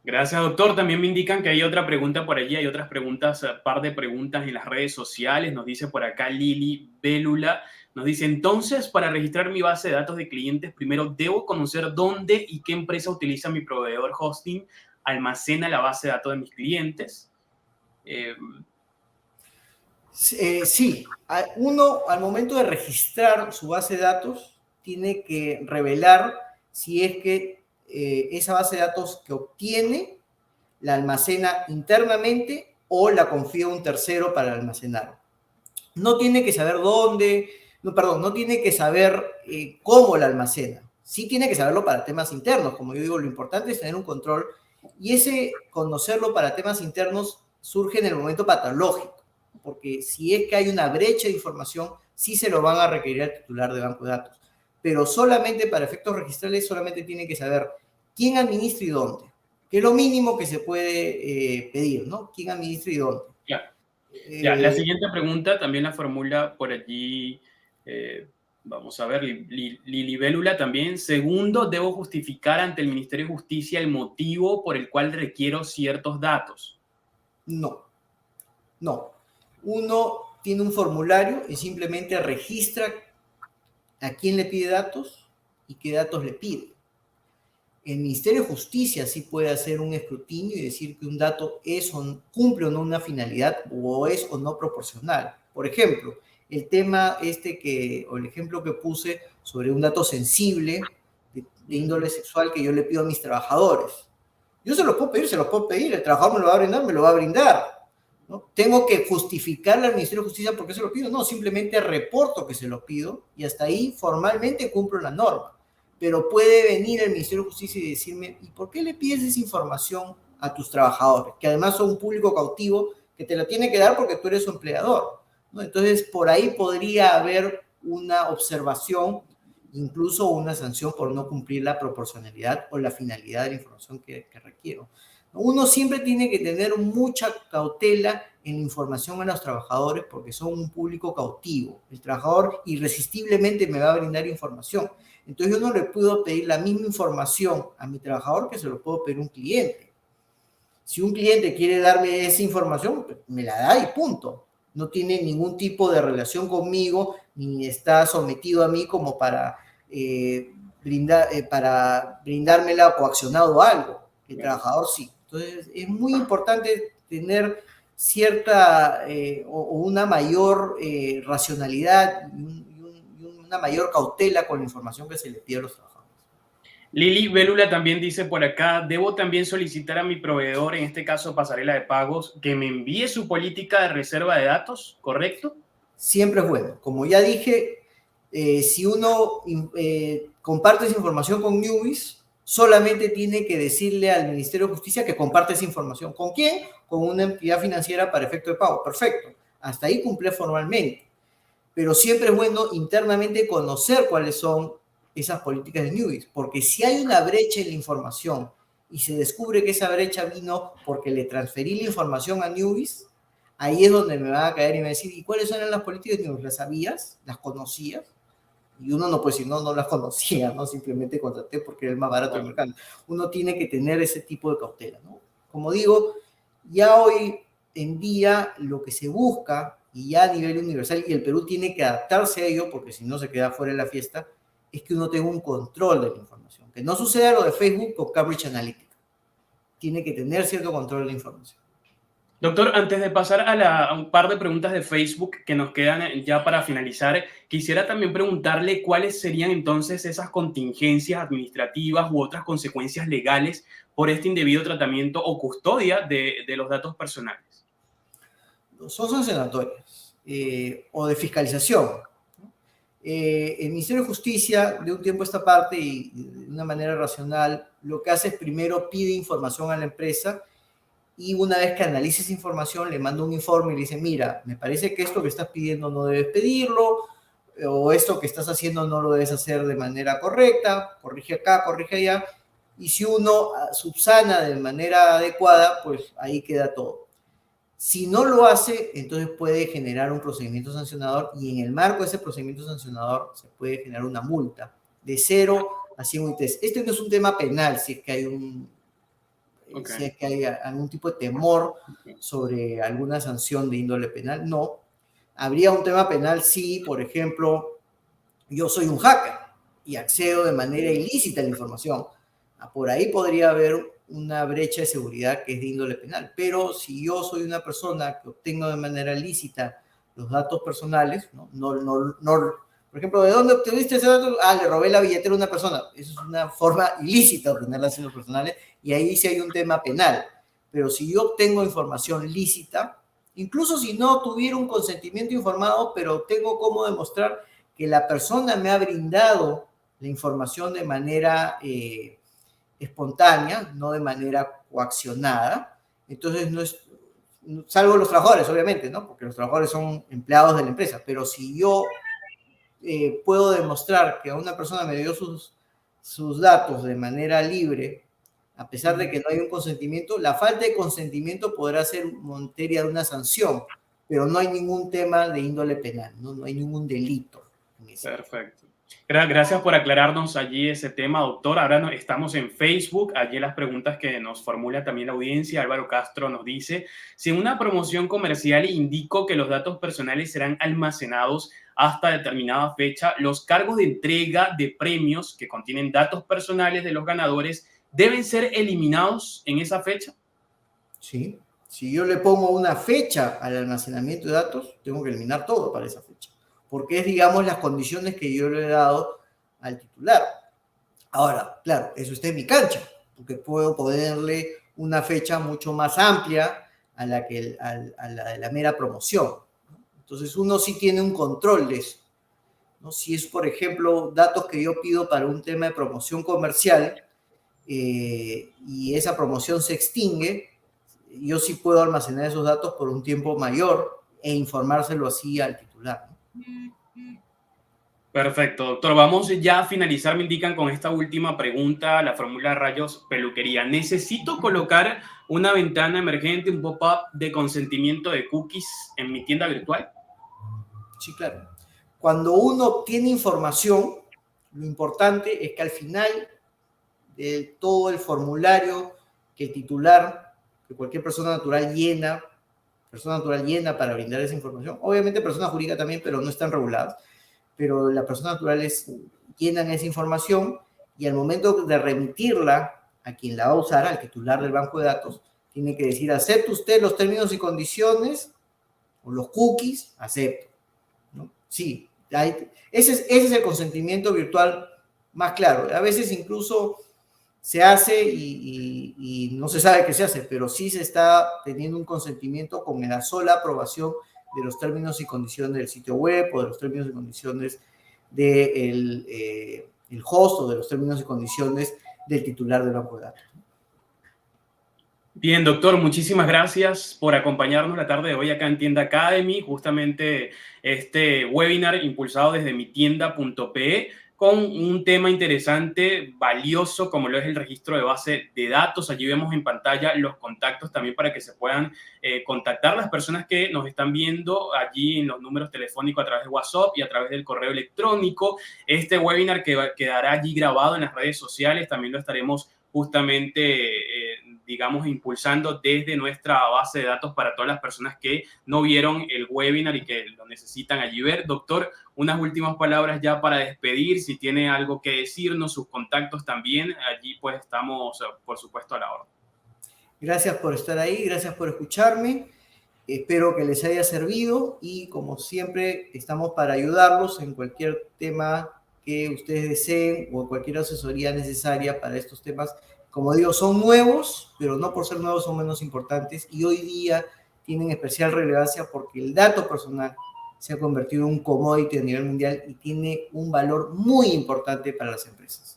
Gracias, doctor. También me indican que hay otra pregunta por allí, hay otras preguntas, par de preguntas en las redes sociales. Nos dice por acá Lili Bélula, nos dice, entonces, para registrar mi base de datos de clientes, primero debo conocer dónde y qué empresa utiliza mi proveedor hosting, almacena la base de datos de mis clientes. Sí, uno al momento de registrar su base de datos tiene que revelar si es que esa base de datos que obtiene la almacena internamente o la confía a un tercero para almacenar. No tiene que saber dónde, no, perdón, no tiene que saber cómo la almacena. Sí tiene que saberlo para temas internos. Como yo digo, lo importante es tener un control, y ese conocerlo para temas internos surge en el momento patológico, porque si es que hay una brecha de información, sí se lo van a requerir al titular de banco de datos. Pero solamente para efectos registrales, solamente tiene que saber quién administra y dónde, que es lo mínimo que se puede pedir, ¿no? ¿Quién administra y dónde? Ya. Ya, la siguiente pregunta también la formula por allí, vamos a ver, Lili Bélula también. Segundo, debo justificar ante el Ministerio de Justicia el motivo por el cual requiero ciertos datos. No, no. Uno tiene un formulario y simplemente registra a quién le pide datos y qué datos le pide. El Ministerio de Justicia sí puede hacer un escrutinio y decir que un dato cumple o no una finalidad, o es o no proporcional. Por ejemplo, el tema o el ejemplo que puse sobre un dato sensible de índole sexual que yo le pido a mis trabajadores. Yo se los puedo pedir, el trabajador me lo va a brindar, me lo va a brindar, ¿no? ¿Tengo que justificarle al Ministerio de Justicia por qué se lo pido? No, simplemente reporto que se lo pido y hasta ahí formalmente cumplo la norma. Pero puede venir el Ministerio de Justicia y decirme, ¿y por qué le pides esa información a tus trabajadores? Que además son un público cautivo que te la tiene que dar porque tú eres su empleador, ¿no? Entonces, por ahí podría haber una observación, incluso una sanción por no cumplir la proporcionalidad o la finalidad de la información que requiero. Uno siempre tiene que tener mucha cautela en la información a los trabajadores porque son un público cautivo. El trabajador irresistiblemente me va a brindar información. Entonces yo no le puedo pedir la misma información a mi trabajador que se lo puedo pedir a un cliente. Si un cliente quiere darme esa información, me la da y punto. No tiene ningún tipo de relación conmigo, ni está sometido a mí como para brindármela coaccionado a algo. El trabajador sí. Entonces es muy importante tener cierta o una mayor racionalidad y una mayor cautela con la información que se le pide a los trabajadores. Lili Bélula también dice por acá, debo también solicitar a mi proveedor, en este caso Pasarela de Pagos, que me envíe su política de reserva de datos, ¿correcto? Siempre es bueno. Como ya dije, si uno comparte esa información con Newbies, solamente tiene que decirle al Ministerio de Justicia que comparte esa información. ¿Con quién? Con una entidad financiera para efecto de pago. Perfecto. Hasta ahí cumple formalmente. Pero siempre es bueno internamente conocer cuáles son esas políticas de Newbies, porque si hay una brecha en la información y se descubre que esa brecha vino porque le transferí la información a Newbies, ahí es donde me van a caer y me van a decir, ¿y cuáles eran las políticas de Newbies? ¿Las sabías? ¿Las conocías? Y uno no puede decir, no las conocía, ¿no? Simplemente contraté porque era el más barato del mercado. Uno tiene que tener ese tipo de cautela, ¿no? Como digo, ya hoy en día lo que se busca y ya a nivel universal, y el Perú tiene que adaptarse a ello, porque si no se queda fuera de la fiesta, es que uno tenga un control de la información. Que no suceda lo de Facebook o Cambridge Analytica. Tiene que tener cierto control de la información. Doctor, antes de pasar a un par de preguntas de Facebook que nos quedan ya para finalizar, quisiera también preguntarle cuáles serían entonces esas contingencias administrativas u otras consecuencias legales por este indebido tratamiento o custodia de los datos personales. Son sancionatorias o de fiscalización. El Ministerio de Justicia, de un tiempo a esta parte y de una manera racional, lo que hace es primero pide información a la empresa y una vez que analice esa información le manda un informe y le dice, mira, me parece que esto que estás pidiendo no debes pedirlo, o esto que estás haciendo no lo debes hacer de manera correcta, corrige acá, corrige allá, y si uno subsana de manera adecuada, pues ahí queda todo. Si no lo hace, entonces puede generar un procedimiento sancionador y en el marco de ese procedimiento sancionador se puede generar una multa de 0 a 100 UITs. Este no es un tema penal, si es que si es que hay algún tipo de temor sobre alguna sanción de índole penal, no. Habría un tema penal si, por ejemplo, yo soy un hacker y accedo de manera ilícita a la información. Por ahí podría haber una brecha de seguridad que es de índole penal. Pero si yo soy una persona que obtengo de manera lícita los datos personales, por ejemplo, ¿de dónde obtuviste ese dato? Le robé la billetera a una persona. Eso es una forma ilícita de obtener los datos personales y ahí sí hay un tema penal. Pero si yo obtengo información lícita, incluso si no tuviera un consentimiento informado, pero tengo cómo demostrar que la persona me ha brindado la información de manera espontánea, no de manera coaccionada, entonces no es, salvo los trabajadores, obviamente, ¿no? Porque los trabajadores son empleados de la empresa, pero si yo puedo demostrar que a una persona me dio sus datos de manera libre, a pesar de que no hay un consentimiento, la falta de consentimiento podrá ser materia de una sanción, pero no hay ningún tema de índole penal, no hay ningún delito. Perfecto. Gracias por aclararnos allí ese tema, doctor. Ahora estamos en Facebook. Allí las preguntas que nos formula también la audiencia. Álvaro Castro nos dice, si en una promoción comercial indico que los datos personales serán almacenados hasta determinada fecha, los cargos de entrega de premios que contienen datos personales de los ganadores deben ser eliminados en esa fecha. Sí. Si yo le pongo una fecha al almacenamiento de datos, tengo que eliminar todo para esa fecha, porque es, digamos, las condiciones que yo le he dado al titular. Ahora, claro, eso está en mi cancha, porque puedo ponerle una fecha mucho más amplia a la de la mera promoción. Entonces, uno sí tiene un control de eso, ¿no? Si es, por ejemplo, datos que yo pido para un tema de promoción comercial y esa promoción se extingue, yo sí puedo almacenar esos datos por un tiempo mayor e informárselo así al titular, ¿no? Perfecto, doctor. Vamos ya a finalizar, me indican, con esta última pregunta, la fórmula rayos peluquería. ¿Necesito colocar una ventana emergente, un pop-up de consentimiento de cookies en mi tienda virtual? Sí, claro. Cuando uno obtiene información, lo importante es que al final de todo el formulario que el titular, que cualquier persona natural llena para brindar esa información, obviamente persona jurídica también, pero no están reguladas, pero las personas naturales llenan esa información y al momento de remitirla a quien la va a usar, al titular del banco de datos, tiene que decir, ¿acepta usted los términos y condiciones o los cookies? Acepto, ¿no? Sí, ese es el consentimiento virtual más claro. A veces incluso se hace y no se sabe qué se hace, pero sí se está teniendo un consentimiento con la sola aprobación de los términos y condiciones del sitio web o de los términos y condiciones del el host o de los términos y condiciones del titular del banco de datos. Bien, doctor, muchísimas gracias por acompañarnos la tarde de hoy acá en Tienda Academy, justamente este webinar impulsado desde mitienda.pe con un tema interesante, valioso, como lo es el registro de base de datos. Allí vemos en pantalla los contactos también para que se puedan contactar las personas que nos están viendo allí en los números telefónicos a través de WhatsApp y a través del correo electrónico. Este webinar que quedará allí grabado en las redes sociales, también lo estaremos justamente, digamos, impulsando desde nuestra base de datos para todas las personas que no vieron el webinar y que lo necesitan allí ver. Doctor, unas últimas palabras ya para despedir, si tiene algo que decirnos, sus contactos también, allí pues estamos, por supuesto, a la orden. Gracias por estar ahí, gracias por escucharme. Espero que les haya servido y como siempre estamos para ayudarlos en cualquier tema que ustedes deseen o cualquier asesoría necesaria para estos temas. Como digo, son nuevos, pero no por ser nuevos son menos importantes y hoy día tienen especial relevancia porque el dato personal se ha convertido en un commodity a nivel mundial y tiene un valor muy importante para las empresas.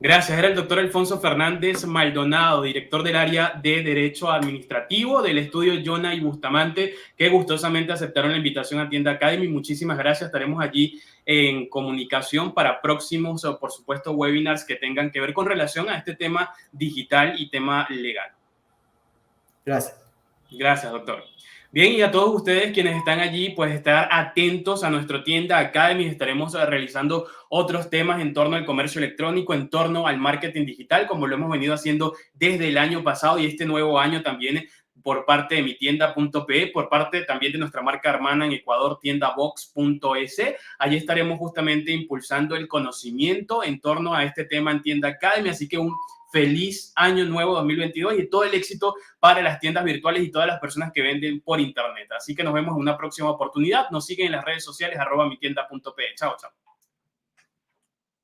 Gracias. Era el doctor Alfonso Fernández Maldonado, director del área de Derecho Administrativo del estudio Yona y Bustamante, que gustosamente aceptaron la invitación a Tienda Academy. Muchísimas gracias. Estaremos allí en comunicación para próximos, por supuesto, webinars que tengan que ver con relación a este tema digital y tema legal. Gracias. Gracias, doctor. Bien, y a todos ustedes quienes están allí, pues estar atentos a nuestra Tienda Academy. Estaremos realizando otros temas en torno al comercio electrónico, en torno al marketing digital, como lo hemos venido haciendo desde el año pasado y este nuevo año también por parte de mitienda.pe, por parte también de nuestra marca hermana en Ecuador, tiendabox.es. Allí estaremos justamente impulsando el conocimiento en torno a este tema en Tienda Academy, así que un feliz año nuevo 2022 y todo el éxito para las tiendas virtuales y todas las personas que venden por internet. Así que nos vemos en una próxima oportunidad. Nos siguen en las redes sociales @mitienda.pe. Chao, chao.